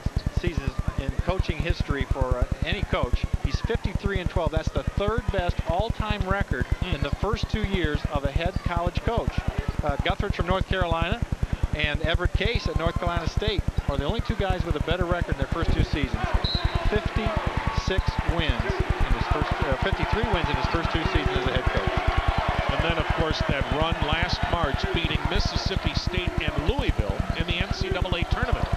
in coaching history for any coach, he's 53-12. That's the 3rd best all-time record in the first 2 years of a head college coach. Guthridge from North Carolina and Everett Case at North Carolina State are the only 2 guys with a better record in their first 2 seasons. 56 wins in his first, 53 wins in his first 2 seasons as a head coach. And then, of course, that run last March beating Mississippi State and Louisville in the NCAA tournament.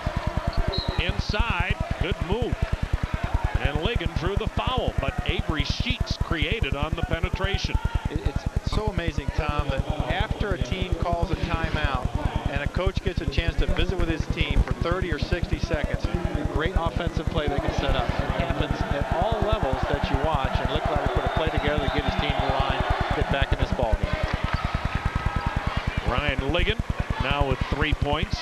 Inside, good move. And Ligon drew the foul, but Avery Sheets created on the penetration. It's so amazing, Tom, that after a team calls a timeout and a coach gets a chance to visit with his team for 30 or 60 seconds, a great offensive play they can set up. It happens at all levels that you watch, and Licklider put a play together to get his team to the line, get back in this ballgame. Ryan Ligon now with 3 points.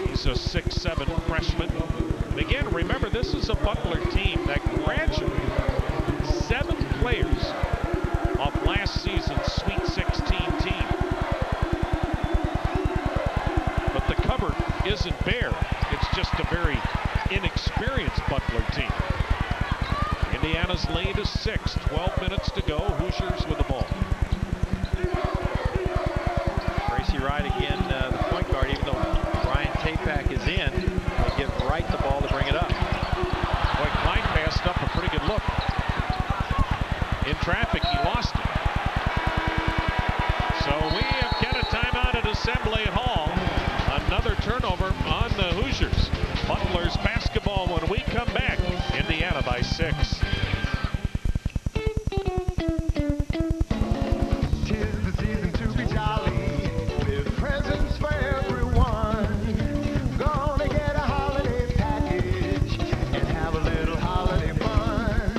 He's a 6'7" freshman. And again, remember, this is a Butler team that graduated 7 players off last season's Sweet 16 team. But the cover isn't bare. It's just a very inexperienced Butler team. Indiana's lead is 6. 12 minutes to go. Hoosiers with the ball. Gracie Wright again, the point guard, even though Ryan Tapak is in, they give Wright the ball to bring it up. Boy, Klein passed up a pretty good look. In traffic, he lost it. So we have got a timeout at Assembly Hall. Another turnover on the Hoosiers. Butler's basketball when we come back. Indiana by 6. Tis the season to be jolly, with presents for everyone. Gonna get a holiday package and have a little holiday fun.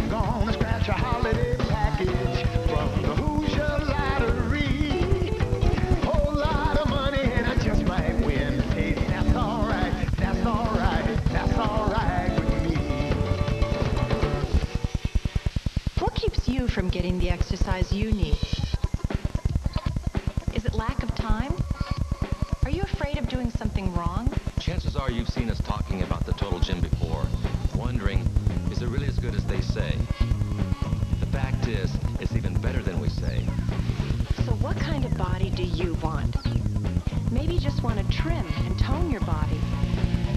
Gonna scratch a holiday package from the Hoosier Lottery. Whole lot of money and I just might win. Hey, that's alright, that's alright, that's alright with me. What keeps you from getting the exercise you need? Is it lack of time? Are you afraid of doing something wrong? Chances are you've seen us talking about the Total Gym before, wondering, is it really as good as they say? The fact is, it's even better than we say. So what kind of body do you want? Maybe you just want to trim and tone your body.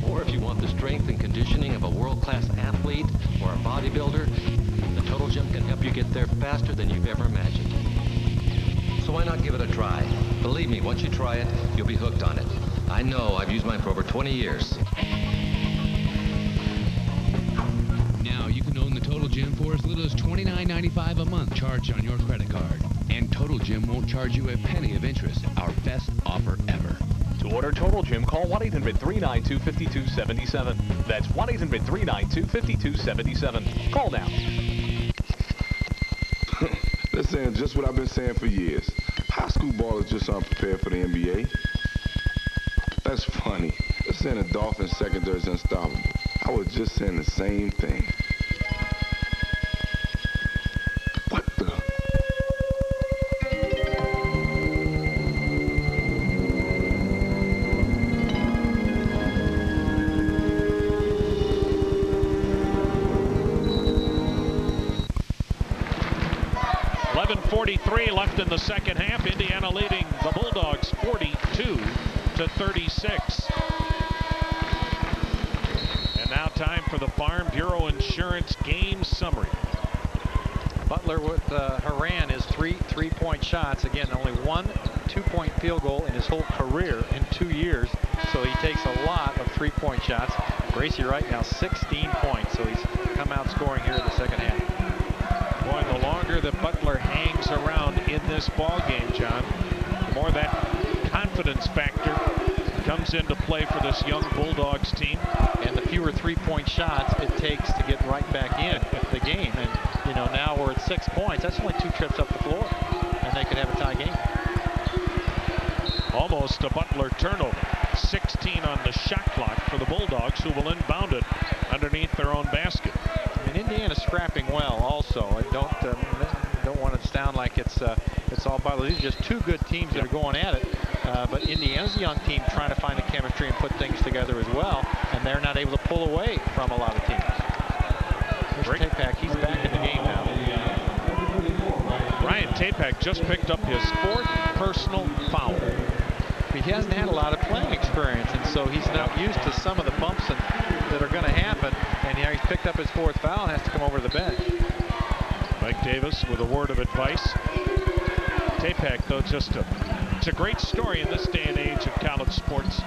Or if you want the strength and conditioning of a world-class athlete or a bodybuilder, the Total Gym can help you get there faster than you've ever imagined. So why not give it a try? Believe me, once you try it, you'll be hooked on it. I know, I've used mine for over 20 years. Now you can own the Total Gym for as little as $29.95 a month charged on your credit card. And Total Gym won't charge you a penny of interest. Our best offer ever. To order Total Gym, call 1-800-392-5277. That's 1-800-392-5277. Call now. They're saying just what I've been saying for years. High school ballers just aren't prepared for the NBA. That's funny. They're saying the Dolphins secondary is unstoppable. I was just saying the same thing. What the? .43 left in the second half. Indiana leading the Bulldogs 42-36. And now time for the Farm Bureau Insurance game summary. Butler with Haran is three-point shots. Again, only one 2-point field goal in his whole career in 2 years. So he takes a lot of 3-point shots. Gracie Wright now 16 points. So he's come out scoring here in the second half. Boy, the longer that Butler hangs around in this ball game, John, the more that confidence factor comes into play for this young Bulldogs team. And the fewer 3-point shots it takes to get right back in the game. And, you know, now we're at 6 points. That's only 2 trips up the floor. And they could have a tie game. Almost a Butler turnover. 16 on the shot clock for the Bulldogs, who will inbound it underneath their own basket. And Indiana's scrapping well also. I don't want it to sound like it's all Butler. These are just 2 good teams that are going at it. But Indiana's a young team trying to find the chemistry and put things together as well. And they're not able to pull away from a lot of teams. Here's Tapak. He's back in the game now. Ryan Tapak just picked up his 4th personal foul. He hasn't had a lot of playing experience, and so he's not used to some of the bumps that are going to happen. And now he's picked up his 4th foul and has to come over to the bench. Mike Davis with a word of advice. Tapak, though, it's a great story in this day and age of college sports.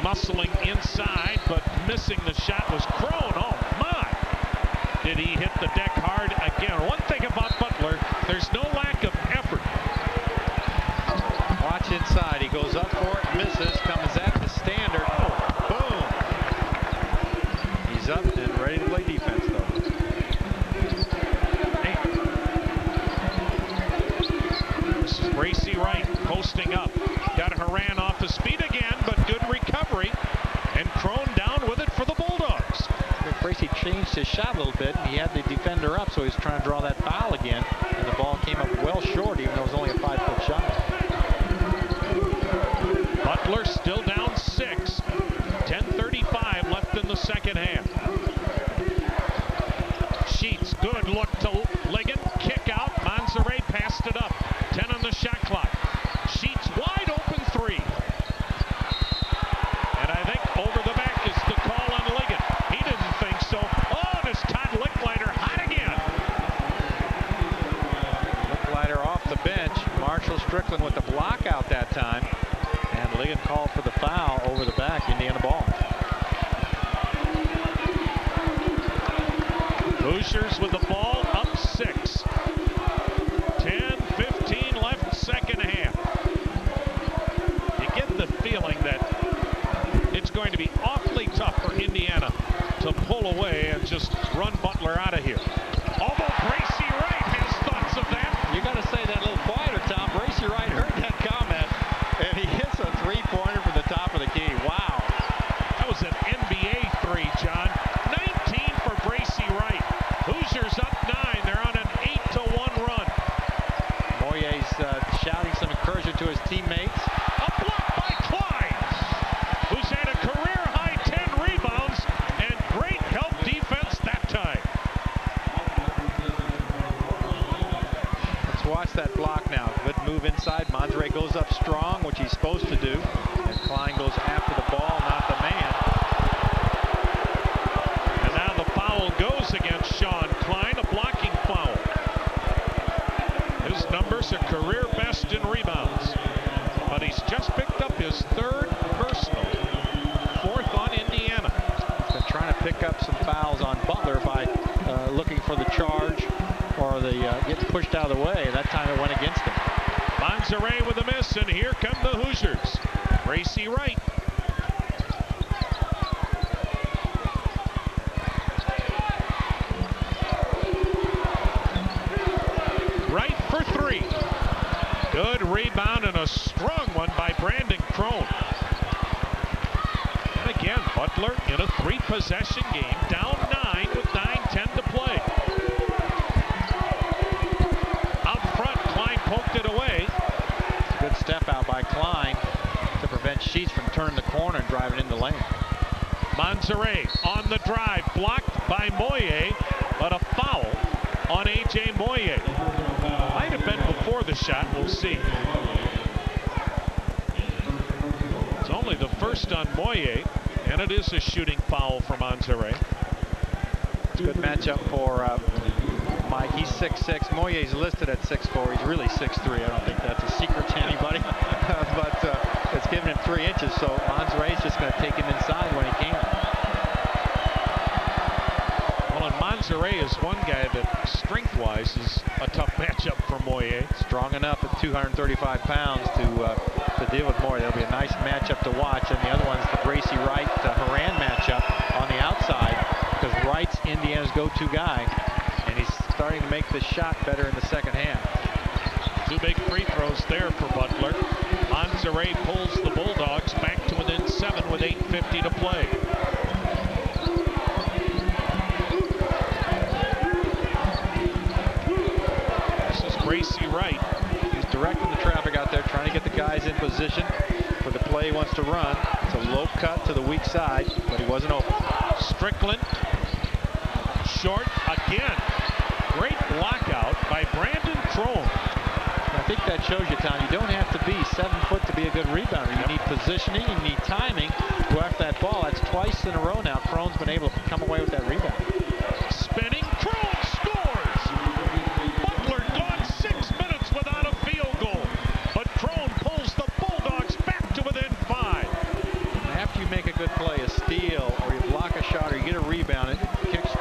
Muscling inside, but missing the shot was Crone. Oh, my! Did he hit the deck hard again? One thing about Butler, there's no lack of effort. Watch inside. He goes up for it, misses, comes at the standard. Oh, boom! He's up and ready to play defense, though. This is Gracie Wright posting up. Got Haran off his feet again, but good recovery. And Crone down with it for the Bulldogs. Gracie changed his shot a little bit, and he had the defender up, so he's trying to draw that foul again. And the ball came up well short, even though it was only a 5-foot shot. Butler still down 6. 10:35 left in the second half. Sheets, good look to Ligon. Kick out. Monserrat passed it up. 10 on the shot clock. Sheets wide open 3. And I think over the back is the call on Ligon. He didn't think so. Oh, and it's Todd Licklider hot again. Licklider off the bench. Marshall Strickland with the block out that time. And Ligon called for the foul over the back. Indiana ball. Hoosiers with the ball up 6. 10:15 left second half. You get the feeling that it's going to be awfully tough for Indiana to pull away and just run Butler out of here. Although Bracy Wright has thoughts of that. You got to say that a little quieter, Tom. Bracy Wright heard that comment, and he hits a 3-pointer from the top of the key. Wow. That was an NBA 3, John. 19 for Bracy Wright. Hoosiers up 9. They're on an 8-1 run. Moyer's shouting some encouragement to his teammates. A block by Klein, who's had a career-high 10 rebounds and great help defense that time. Let's watch that block now. Good move inside. Monserrat goes up strong, which he's supposed to do. And Klein goes after the ball, not the man. And now the foul goes against Sean Klein, a blocking foul. His numbers are career best in rebounds. But he's just picked up his 3rd personal, 4th on Indiana. He's been trying to pick up some fouls on Butler by looking for the charge or the getting pushed out of the way. That time it went against him. Monserrat with a miss, and here come the Hoosiers. Bracy Wright. Wright for 3. Good rebound and a strong one by Brandon Crone. And again, Butler in a 3-possession game, down 9 with 9:10 to play. Out front, Klein poked it away. It's a good step out by Klein to prevent Sheets from turning the corner and driving in the lane. Monserrat on the drive, blocked by Moyer, but a foul on A.J. Moyer. Might have been before the shot, we'll see. It's only the first on Moyer, and it is a shooting foul for Monserrat. It's a good matchup for Mike. He's 6'6". Moyer's listed at 6'4". He's really 6'3". I don't think that's a secret to anybody, but it's giving him 3 inches, so Monserrat's just going to take him inside when he can. Well, and Monserrat is one guy that strength-wise is a tough matchup for Moyer. Strong enough at 235 pounds to deal with Moyer. That'll be a nice matchup to watch. And the other one's the Bracy Wright Haran matchup on the outside, because Wright's Indiana's go-to guy, and he's starting to make the shot better in the second half. 2 big free throws there for Butler. Monserrat pulls the Bulldogs back to within 7 with 8:50 to play. This is Bracy Wright. He's directing the traffic out there, trying to get the guys in position for the play he wants to run. It's a low cut to the weak side, but he wasn't open. Strickland, short again. Great block out by Brandon Crone. I think that shows you, Tom, you don't have to be 7 foot to be a good rebounder. You need positioning, you need timing to go after that ball. That's twice in a row now. Crone's been able to come away with that rebound. Spinning, Crone scores! Butler gone 6 minutes without a field goal, but Crone pulls the Bulldogs back to within 5. After you make a good play, a steal, or you block a shot, or you get a rebound, it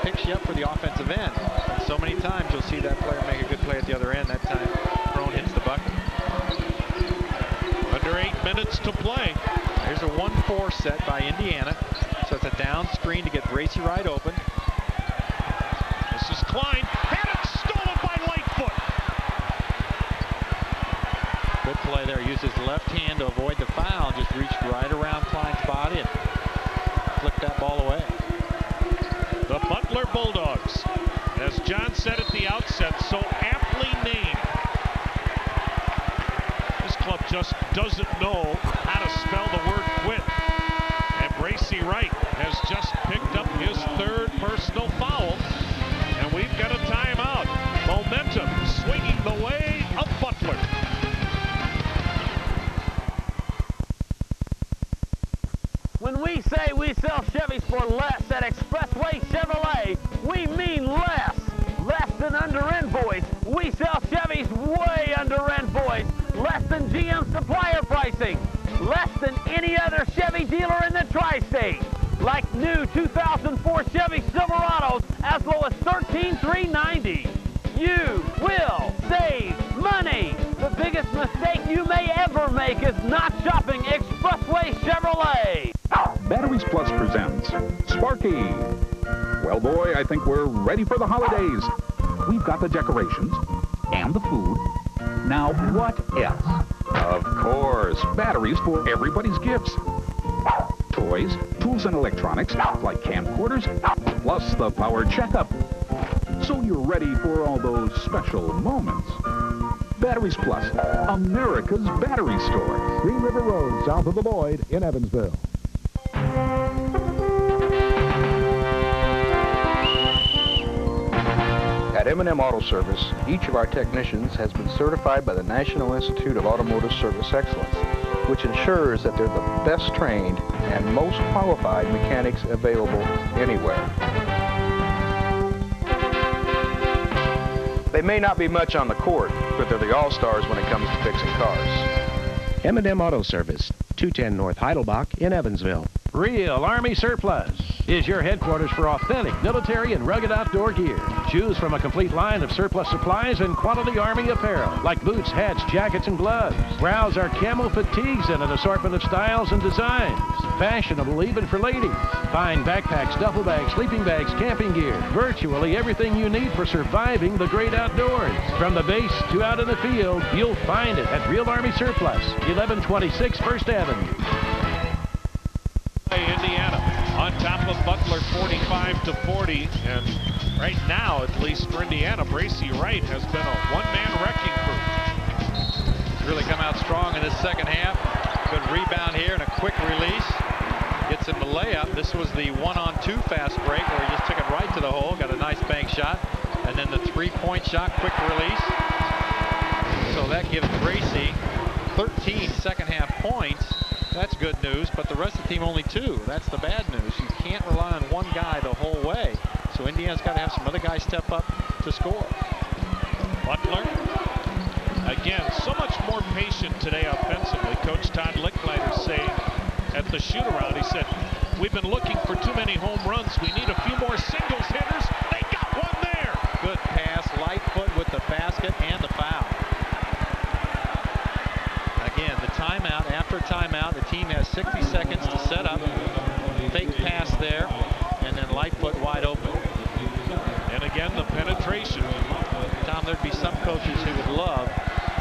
picks you up for the offensive end. And so many times you'll see that player make a good play at the other end. That time, Crone hits the bucket. Under 8 minutes to play. Here's a 1-4 set by Indiana. So it's a down screen to get Bracy Wright open. This is Klein. Had it stolen by Lightfoot. Good play there. Used his left hand to avoid the foul. Just reached right around Klein's body and flicked that ball away. The Butler Bulldogs, as John said at the outset, so aptly named. This club just doesn't know how to spell the the way of Butler. When we say we sell Chevys for less at Expressway Chevrolet, we mean less. Less than under invoice. We sell Chevys way under invoice. Less than GM supplier pricing. Less than any other Chevy dealer in the tri-state. Like new 2004 Chevy Silverados as low as $13,390. You will save money. The biggest mistake you may ever make is not shopping Expressway Chevrolet. Batteries Plus presents Sparky. Well, boy, I think we're ready for the holidays. We've got the decorations and the food. Now, what else? Of course, batteries for everybody's gifts. Toys, tools and electronics, like camcorders, plus the power checkup. So you're ready for all those special moments. Batteries Plus, America's battery store. Green River Road, south of the Lloyd in Evansville. At M&M Auto Service, each of our technicians has been certified by the National Institute of Automotive Service Excellence, which ensures that they're the best trained and most qualified mechanics available anywhere. They may not be much on the court, but they're the all-stars when it comes to fixing cars. M&M Auto Service, 210 North Heidelbach in Evansville. Real Army Surplus is your headquarters for authentic military and rugged outdoor gear. Choose from a complete line of surplus supplies and quality Army apparel, like boots, hats, jackets, and gloves. Browse our camo fatigues in an assortment of styles and designs. Fashionable even for ladies. Find backpacks, duffel bags, sleeping bags, camping gear. Virtually everything you need for surviving the great outdoors. From the base to out in the field, you'll find it at Real Army Surplus, 1126 First Avenue. Indiana on top of Butler 45-40, and right now, at least for Indiana, Bracy Wright has been a one-man wrecking crew. He's really come out strong in this second half. Good rebound here and a quick release. Gets him the layup. This was the 1-on-2 fast break where he just took it right to the hole, got a nice bank shot, and then the three-point shot, quick release. So that gives Bracy 13 second half points. That's good news, but the rest of the team only 2. That's the bad news. You can't rely on one guy the whole way. So Indiana's got to have some other guys step up to score. Butler, again, so much more patient today offensively. Coach Todd Licklider saying at the shoot-around, he said, we've been looking for too many home runs. We need a few more singles hitters. They got one there. Good pass, Lightfoot with the basket and the foul. Again, the timeout, after timeout, the team has 60 seconds to set up. Fake pass there, and then Lightfoot wide open. And again, the penetration. Tom, there'd be some coaches who would love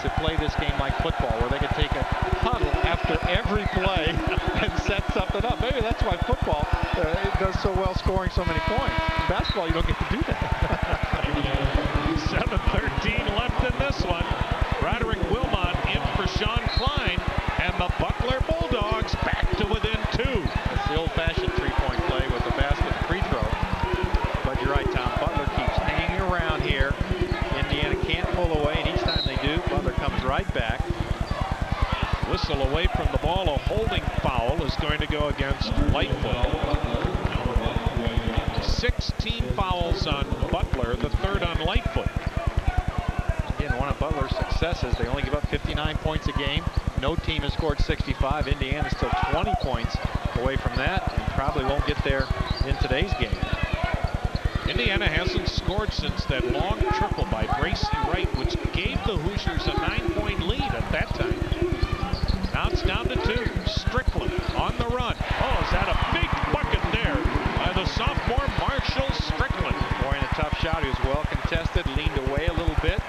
to play this game like football, where they could take a huddle after every play and set something up. Maybe that's why football it does so well scoring so many points. In basketball, you don't get to do that. 7:13 left in this one. Roderick Wilmot in for Sean Klein, and the Butler Bulldogs back to within 2. It's the old-fashioned three-point play with the basket and free throw. But you're right, Tom. Butler keeps hanging around here. Indiana can't pull away, and each time they do, Butler comes right back. Whistle away from the ball. A holding foul is going to go against Lightfoot. 16 fouls on Butler, the third on Lightfoot. Again, one of Butler's successes, they only give up 59 points a game. No team has scored 65. Indiana's still 20 points away from that, and probably won't get there in today's game. Indiana hasn't scored since that long triple by Bracy Wright, which gave the Hoosiers a 9-point lead at that time. Now it's down to 2. Strickland on the run. Oh, is that a big bucket there by the sophomore Marshall Strickland. Boy, in a tough shot. He was well contested, leaned away a little bit,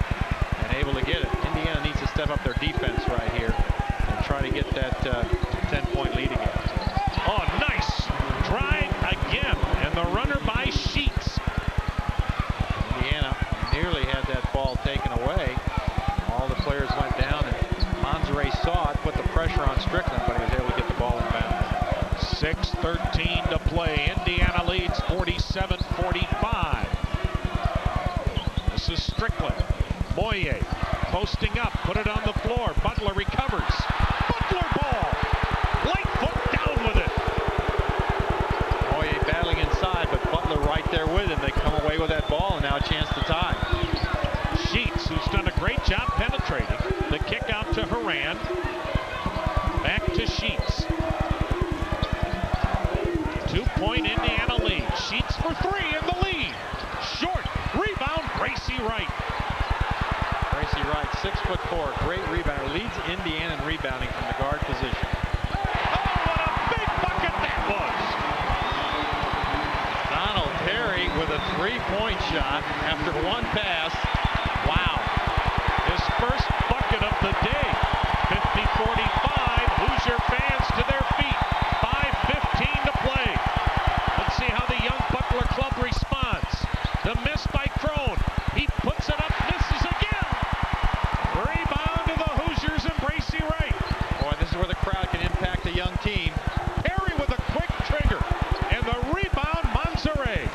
and able to get it. Indiana needs to step up their defense right here and try to get that 10-point lead again. Oh, nice drive again, and the runner by Sheets. Indiana nearly had that ball taken away. All the players went down, and Monzere saw it, put the pressure on Strickland, but he was able to get the ball in bounds. 6:13 to play. Indiana leads 47-45. This is Strickland. Moye posting up, put it on the floor. Butler recovers. Butler ball. Lightfoot down with it. Moye battling inside, but Butler right there with him. They come away with that ball, and now a chance to tie. Sheets, who's done a great job penetrating. The kick out to Horan. Back to Sheets. 2-point Indiana lead. Sheets for three in the lead. Short. Rebound, Gracie Wright. Gracie Wright, 6'4", great rebounder. Leads Indiana in rebounding from the guard position. Oh, what a big bucket that was. Donald Perry with a three-point shot after one pass. Wow. His first bucket of the day. 50-45. Hoosier fans to their feet. 5:15 to play. Let's see how the young Butler club responds. The miss by Crone. He puts it up, misses again. Rebound to the Hoosiers and Gracie Wright. Boy, this is where the crowd can impact a young team. Perry with a quick trigger. And the rebound, Manzare.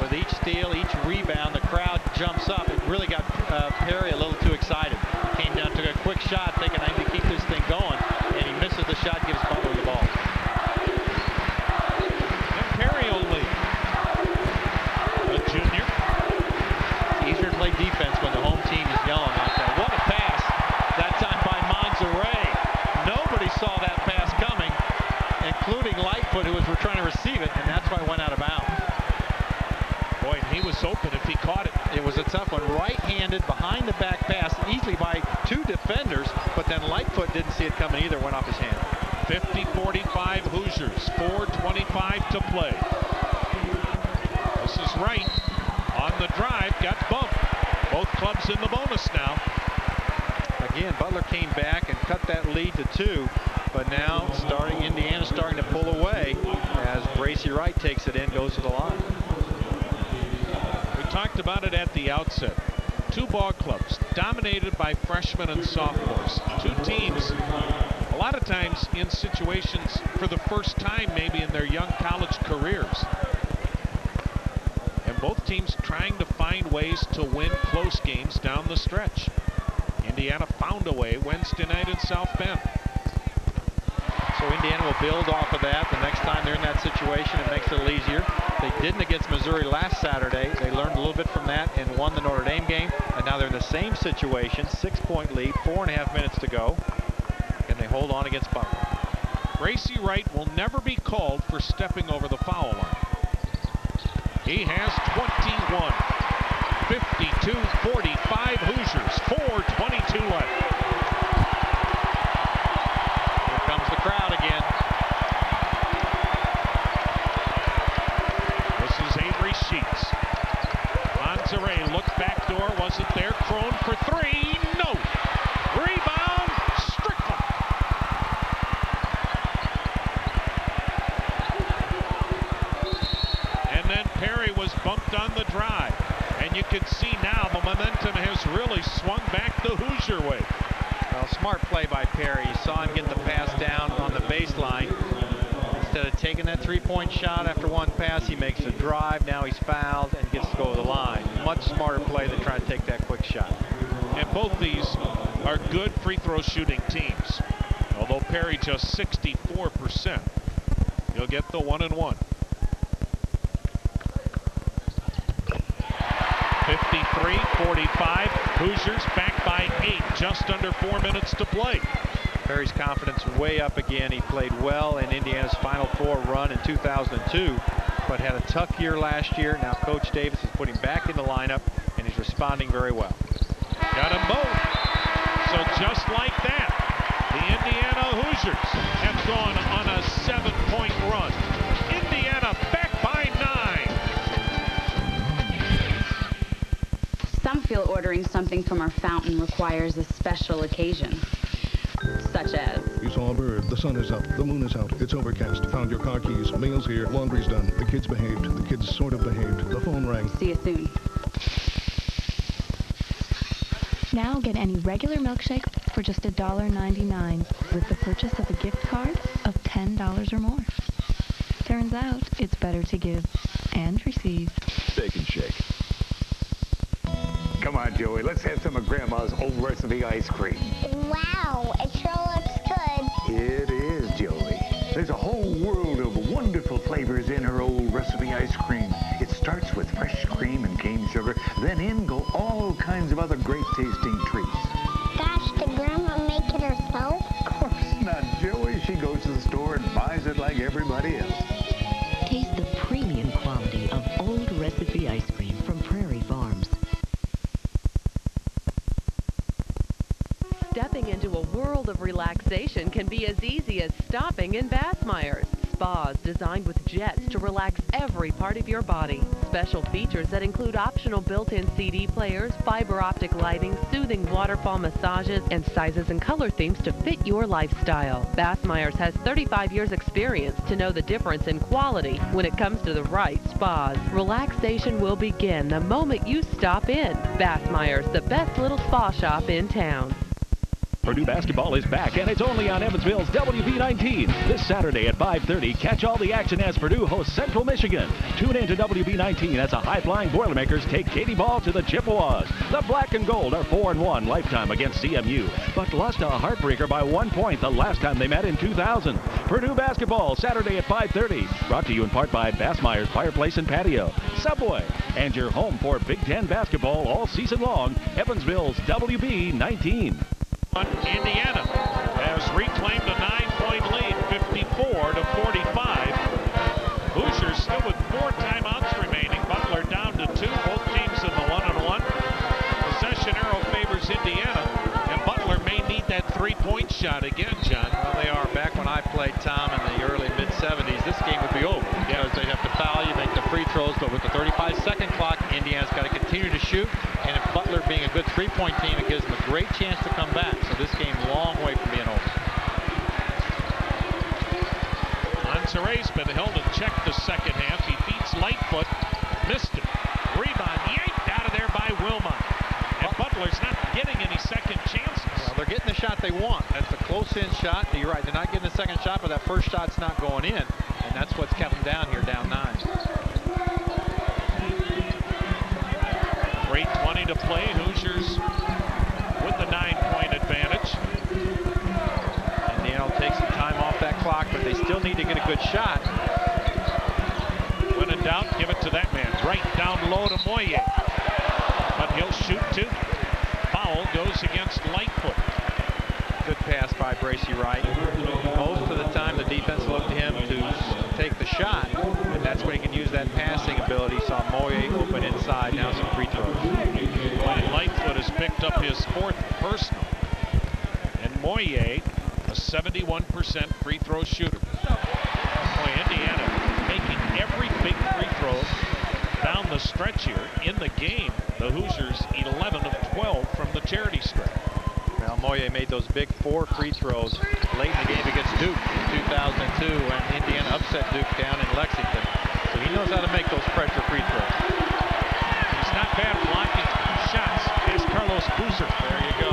With each steal, each rebound, the crowd jumps up. It really got Perry a little too excited. Came down, took a quick shot, thinking I need to keep this thing going. And he misses the shot, gives Butler the ball. And Perry will lead. A junior. It's easier to play defense when the home team is yelling like that. What a pass. That time by Manzare. Nobody saw that pass coming, including Lightfoot, who was trying to receive it, and that's why it went out of bounds. Boy, he was open if he caught it. It was a tough one. Right-handed, behind-the-back pass, easily by two defenders, but then Lightfoot didn't see it coming either, went off his hand. 50-45 Hoosiers, 4:25 to play. This is Wright on the drive, got bumped. Both clubs in the bonus now. Again, Butler came back and cut that lead to 2, but now Indiana starting to pull away as Gracie Wright takes it in, goes to the line. We talked about it at the outset. Two ball clubs dominated by freshmen and sophomores. Two teams, a lot of times in situations for the first time maybe in their young college careers. And both teams trying to find ways to win close games down the stretch. Indiana found a way Wednesday night in South Bend. So Indiana will build off of that. The next time they're in that situation, it makes it a little easier. They didn't against Missouri last Saturday. They learned a little bit from that and won the Notre Dame game. And now they're in the same situation, 6-point lead, 4.5 minutes to go. Can they hold on against Butler? Gracie Wright will never be called for stepping over the foul line. He has 21. 52-45 Hoosiers, 4:22 left. Here comes the crowd again. This is Avery Sheets. Manzare looked back door, wasn't there. Crone for three, no. Rebound, Strickland. And then Perry was bumped on the drive. And you can see now the momentum has really swung back the Hoosier way. Well, smart play by Perry. You saw him get the pass down on the baseline. Instead of taking that three-point shot after one pass, he makes a drive. Now he's fouled and gets to go to the line. Much smarter play than trying to take that quick shot. And both these are good free throw shooting teams. Although Perry just 64%. He'll get the 1-and-1. 53-45. Hoosiers back by 8. Just under 4 minutes to play. Perry's confidence way up again. He played well in Indiana's Final Four run in 2002, but had a tough year last year. Now Coach Davis has put him back in the lineup, and he's responding very well. Got them both. So just like that, the Indiana Hoosiers have gone on a 7-point run. Indiana back by 9. Some feel ordering something from our fountain requires a special occasion. Such as? You saw a bird. The sun is up. The moon is out. It's overcast. Found your car keys. Mail's here. Laundry's done. The kids behaved. The kids sort of behaved. The phone rang. See you soon. Now get any regular milkshake for just $1.99 with the purchase of a gift card of $10 or more. Turns out it's better to give and receive. Steak and Shake. Come on, Joey. Let's have some of Grandma's old recipe ice cream. Wow, it sure looks good. It is, Joey. There's a whole world of wonderful flavors in her old recipe ice cream. It starts with fresh cream and cane sugar, then in go all kinds of other great tasting treats. Gosh, did Grandma make it herself? Of course not, Joey. She goes to the store and buys it like everybody else. Taste the premium quality of old recipe ice cream from Prairie Farms. Stepping into a world of relaxation can be as easy as stopping in Bassmeyer's. Spas designed with jets to relax every part of your body. Special features that include optional built-in CD players, fiber optic lighting, soothing waterfall massages, and sizes and color themes to fit your lifestyle. Bassmeyer's has 35 years experience to know the difference in quality when it comes to the right spas. Relaxation will begin the moment you stop in. Bassmeyer's, the best little spa shop in town. Purdue basketball is back, and it's only on Evansville's WB19. This Saturday at 5:30, catch all the action as Purdue hosts Central Michigan. Tune in to WB19 as the high-flying Boilermakers take Katie Ball to the Chippewas. The Black and Gold are 4-1 lifetime against CMU, but lost a heartbreaker by 1 point the last time they met in 2000. Purdue basketball, Saturday at 5:30. Brought to you in part by Bassmeyer's Fireplace and Patio, Subway, and your home for Big Ten basketball all season long, Evansville's WB19. Indiana has reclaimed a 9-point lead, 54-45. Hoosiers still with 4 timeouts remaining. Butler down to 2. Both teams in the 1-on-1. Possession arrow favors Indiana, and Butler may need that 3-point shot again, John. Well, they are. Back when I played Tom in the early mid-70s, this game would be over because they have to foul you, make the free throws, but with the 35-second clock, Indiana's got to continue to shoot. And if Butler being a good 3-point team, it gives them a great chance to come back. So this game's a long way from being over. Monserrat's been held in check the second half. He beats Lightfoot, missed it. Rebound yanked out of there by Wilmot. And Butler's not getting any second chances. Well, they're getting the shot they want. That's a close-in shot. You're right, they're not getting the second shot, but that first shot's not going in. And that's what's kept them down here, down 9. 3:20 to play. Hoosiers with the 9-point advantage. Indiana will take some time off that clock, but they still need to get a good shot. When in doubt, give it to that man. Right down low to Moye. But he'll shoot 2. Foul goes against Lightfoot. Good pass by Bracy Wright. Most of the time, the defense looked to him to take the shot, and that's when he can use that passing ability. Saw Moye open inside. Now some free throws. And Lightfoot has picked up his 4th personal. And Moye, a 71% free throw shooter. Boy, Indiana making every big free throw down the stretch here. In the game, the Hoosiers 11 of 12 from the charity stripe. Well, Moye made those big 4 free throws late in the game against Duke in 2002 when Indiana upset Duke down in Lexington. So he knows how to make those pressure free throws. He's not bad blocking shots. Here's Carlos Boozer. There you go.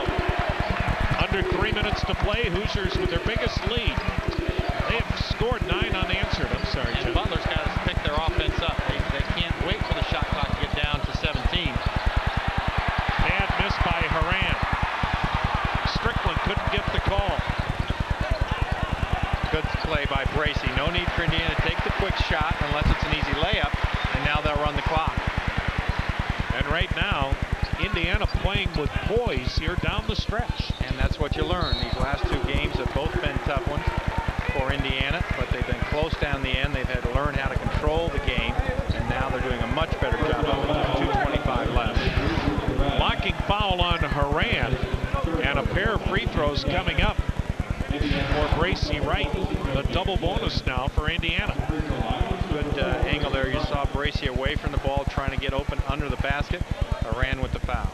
Under 3 minutes to play, Hoosiers with their biggest lead. They have scored 9 unanswered. I'm sorry, Jim. And Butler's got to pick their offense up. They can't wait for the shot clock to get down to 17. Bad miss by Haran. Strickland couldn't get the call. Good play by Bracy. No need for Indiana to take the quick shot unless it's an easy layup. And now they'll run the clock. And right now, Indiana playing with poise here down the stretch. And that's what you learn. These last 2 games have both been tough ones for Indiana, but they've been close down the end. They've had to learn how to control the game, and now they're doing a much better job of it. 2:25 left. Blocking foul on Haran, and a pair of free throws coming up for Bracy Wright. The double bonus now for Indiana. Good angle there. You saw Bracy away from the ball, trying to get open under the basket. Haran with the foul.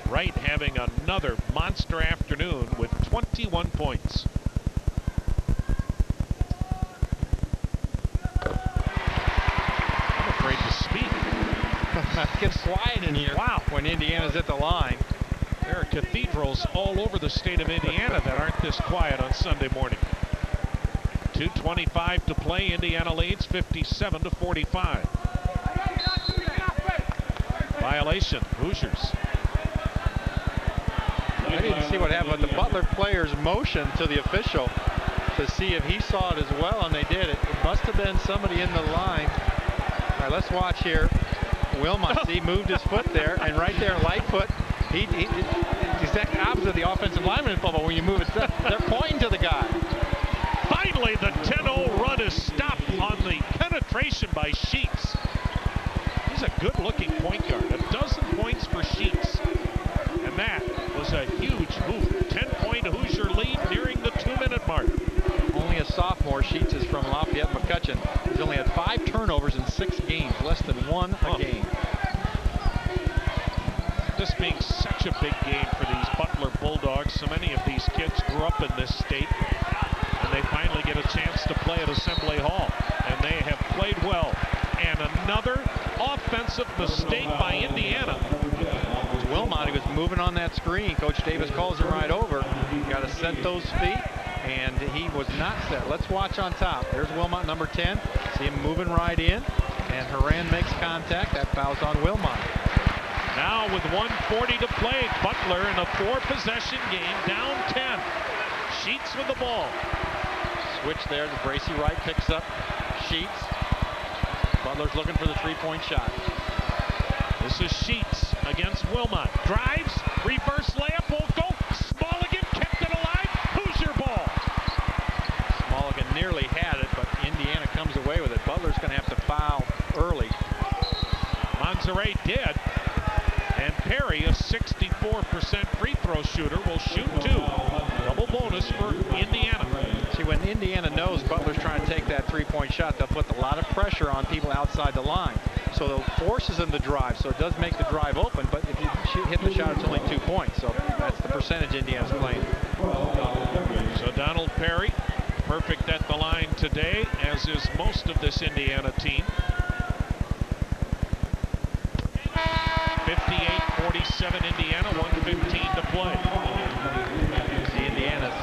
Wright having another monster afternoon with 21 points. I'm afraid to speak. It gets quiet in here. Wow. When Indiana's at the line. There are cathedrals all over the state of Indiana that aren't this quiet on Sunday morning. 2:25 to play. Indiana leads 57-45. Violation, Hoosiers. I didn't see what happened, but the Butler players motioned to the official to see if he saw it as well, and they did. It must have been somebody in the line. All right, let's watch here. Wilmot, he moved his foot there, and right there, Lightfoot, he's the exact opposite of the offensive lineman in football. When you move it, they're pointing to the guy. Finally, the 10-0 run is stopped on the penetration by Sheets. He's a good-looking point guard. 12 points for Sheets. And that was a huge move. 10-point Hoosier lead nearing the 2-minute mark. Only a sophomore. Sheets is from Lafayette McCutcheon. He's only had 5 turnovers in 6 games, less than 1 a game. This being such a big game for these Butler Bulldogs. So many of these kids grew up in this state, and they finally get a chance to play at Assembly Hall. And they have played well. And another offensive mistake by Indiana. Wilmot, he was moving on that screen. Coach Davis calls him right over. Got to set those feet, and he was not set. Let's watch on top. There's Wilmot, number 10. See him moving right in, and Horan makes contact. That foul's on Wilmot. Now with 1:40 to play, Butler in a 4-possession game, down 10. Sheets with the ball. Switch there. The Bracy Wright picks up Sheets. Butler's looking for the 3-point shot. This is Sheets against Wilmot. Drives, reverse layup, won't go. Smulligan kept it alive. Hoosier ball. Smulligan nearly had it, but Indiana comes away with it. Butler's going to have to foul early. Monterey did. And Perry, a 64% free throw shooter, will shoot 2. Double bonus for Indiana. See, when Indiana knows Butler's trying to take that 3-point shot, they'll put a lot of pressure on people outside the line. So they'll forces them to drive. So it does make the drive open, but if you hit the shot, it's only 2 points. So that's the percentage Indiana's playing. So Donald Perry, perfect at the line today, as is most of this Indiana team. 58-47 Indiana, 1:15 to play. The Indiana's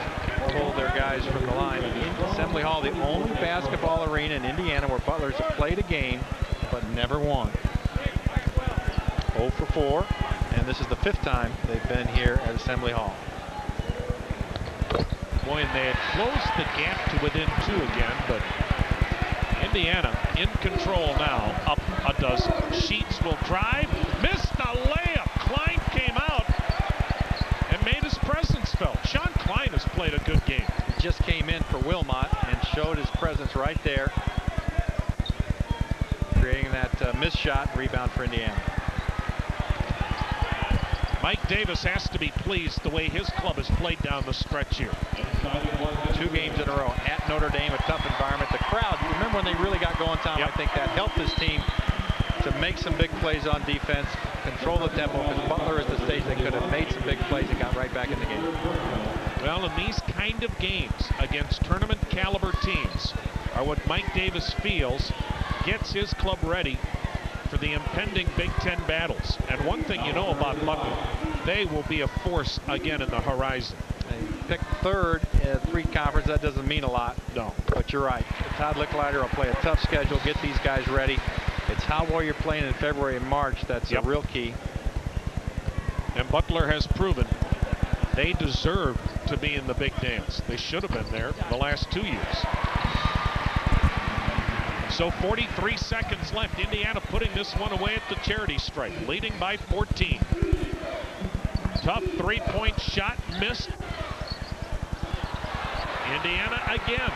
pulled their guys from the line. Assembly Hall, the only basketball arena in Indiana where Butlers have played a game but never won. 0 for 4, and this is the 5th time they've been here at Assembly Hall. Boy, and they had closed the gap to within 2 again, but Indiana in control now, up a dozen. Sheets will drive, missed the layup. Klein came out and made his presence felt. Sean Klein has played a good game. He just came in for Wilmot and showed his presence right there, creating that missed shot and rebound for Indiana. Mike Davis has to be pleased the way his club has played down the stretch here. 2 games in a row at Notre Dame, a tough environment. The crowd, you remember when they really got going, Tom? Yep. I think that helped this team to make some big plays on defense, control the tempo, because Butler is the stage they could have made some big plays and got right back in the game. Well, in these kind of games against tournament caliber teams are what Mike Davis feels gets his club ready for the impending Big Ten battles. And one thing you know about Butler, they will be a force again in the horizon. They picked 3rd in the 3 conference. That doesn't mean a lot. No. But you're right. Todd Licklider will play a tough schedule, get these guys ready. It's how well you're playing in February and March that's a real key. And Butler has proven they deserve to be in the big dance. They should have been there the last 2 years. So 43 seconds left. Indiana putting this one away at the charity stripe, leading by 14. Tough 3-point shot missed. Indiana again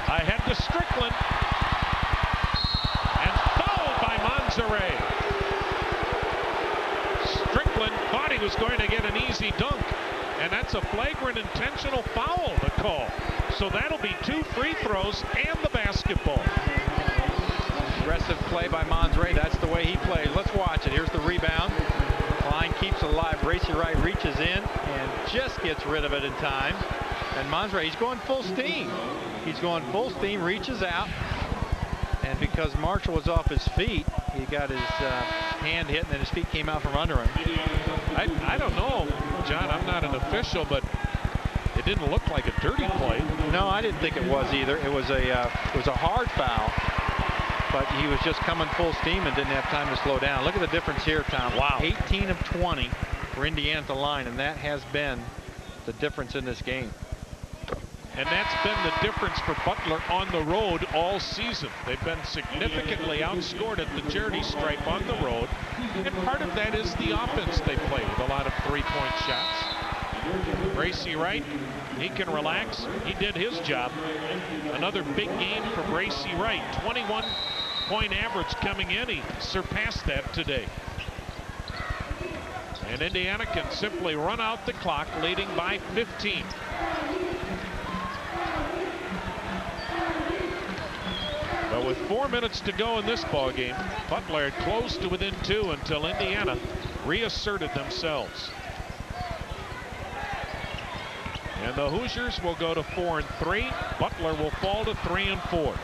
ahead to Strickland, and fouled by Monterey. Strickland thought he was going to get an easy dunk, and that's a flagrant intentional foul to call. So that'll be 2 free throws and the basketball. Aggressive play by Monterey. That's the way he plays. Let's watch it. Here's the rebound. Klein keeps alive. Bracy Wright reaches in and just gets rid of it in time. And Monterey, he's going full steam. He's going full steam, reaches out. And because Marshall was off his feet, he got his hand hit, and then his feet came out from under him. I don't know, John. I'm not an official, but it didn't look like a dirty play. No, I didn't think it was either. It was a hard foul. but he was just coming full steam and didn't have time to slow down. Look at the difference here, Tom. Wow. 18 of 20 for Indiana at the line, and that has been the difference in this game. And that's been the difference for Butler on the road all season. They've been significantly outscored at the charity stripe on the road. And part of that is the offense they play with a lot of three-point shots. Bracy Wright, he can relax. He did his job. Another big game for Bracy Wright. 21-point average coming in. He surpassed that today. And Indiana can simply run out the clock, leading by 15. But with 4 minutes to go in this ball game, Butler had closed to within 2 until Indiana reasserted themselves. And the Hoosiers will go to 4-3. Butler will fall to 3-4.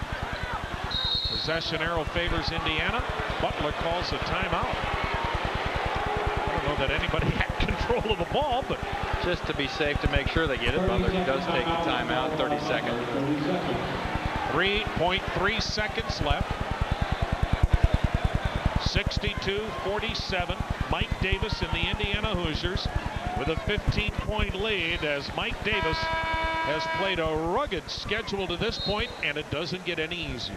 Possession arrow favors Indiana. Butler calls a timeout. I don't know that anybody had control of the ball, but just to be safe to make sure they get it, Butler does take the timeout. 30 seconds. 3.3 seconds left. 62-47. Mike Davis and the Indiana Hoosiers with a 15-point lead as Mike Davis has played a rugged schedule to this point, and it doesn't get any easier.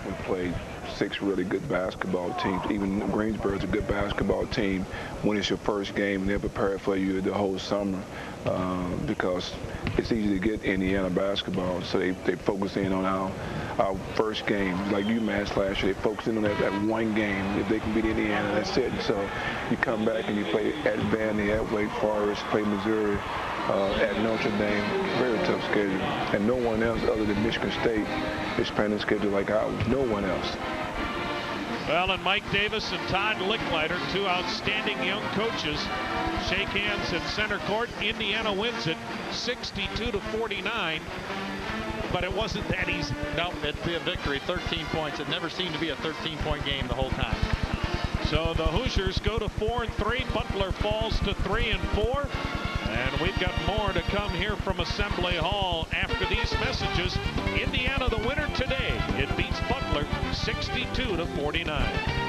We played 6 really good basketball teams. Even Greensboro's a good basketball team. When it's your first game, they're prepared for you the whole summer because it's easy to get Indiana basketball. So they focus in on our first game. Like UMass last year, they focused in on that one game. If they can beat Indiana, that's it. So you come back and you play at Vandy, at Wake Forest, play Missouri, at Notre Dame. Very tough schedule. And no one else other than Michigan State is playing a schedule like ours. No one else. Well, and Mike Davis and Todd Licklider, 2 outstanding young coaches, shake hands at center court. Indiana wins it 62-49. But it wasn't that easy. No, it'd be a victory. 13 points. It never seemed to be a 13-point game the whole time. So the Hoosiers go to 4-3. Butler falls to 3-4. And we've got more to come here from Assembly Hall after these messages. Indiana the winner today. It beats Butler 62-49.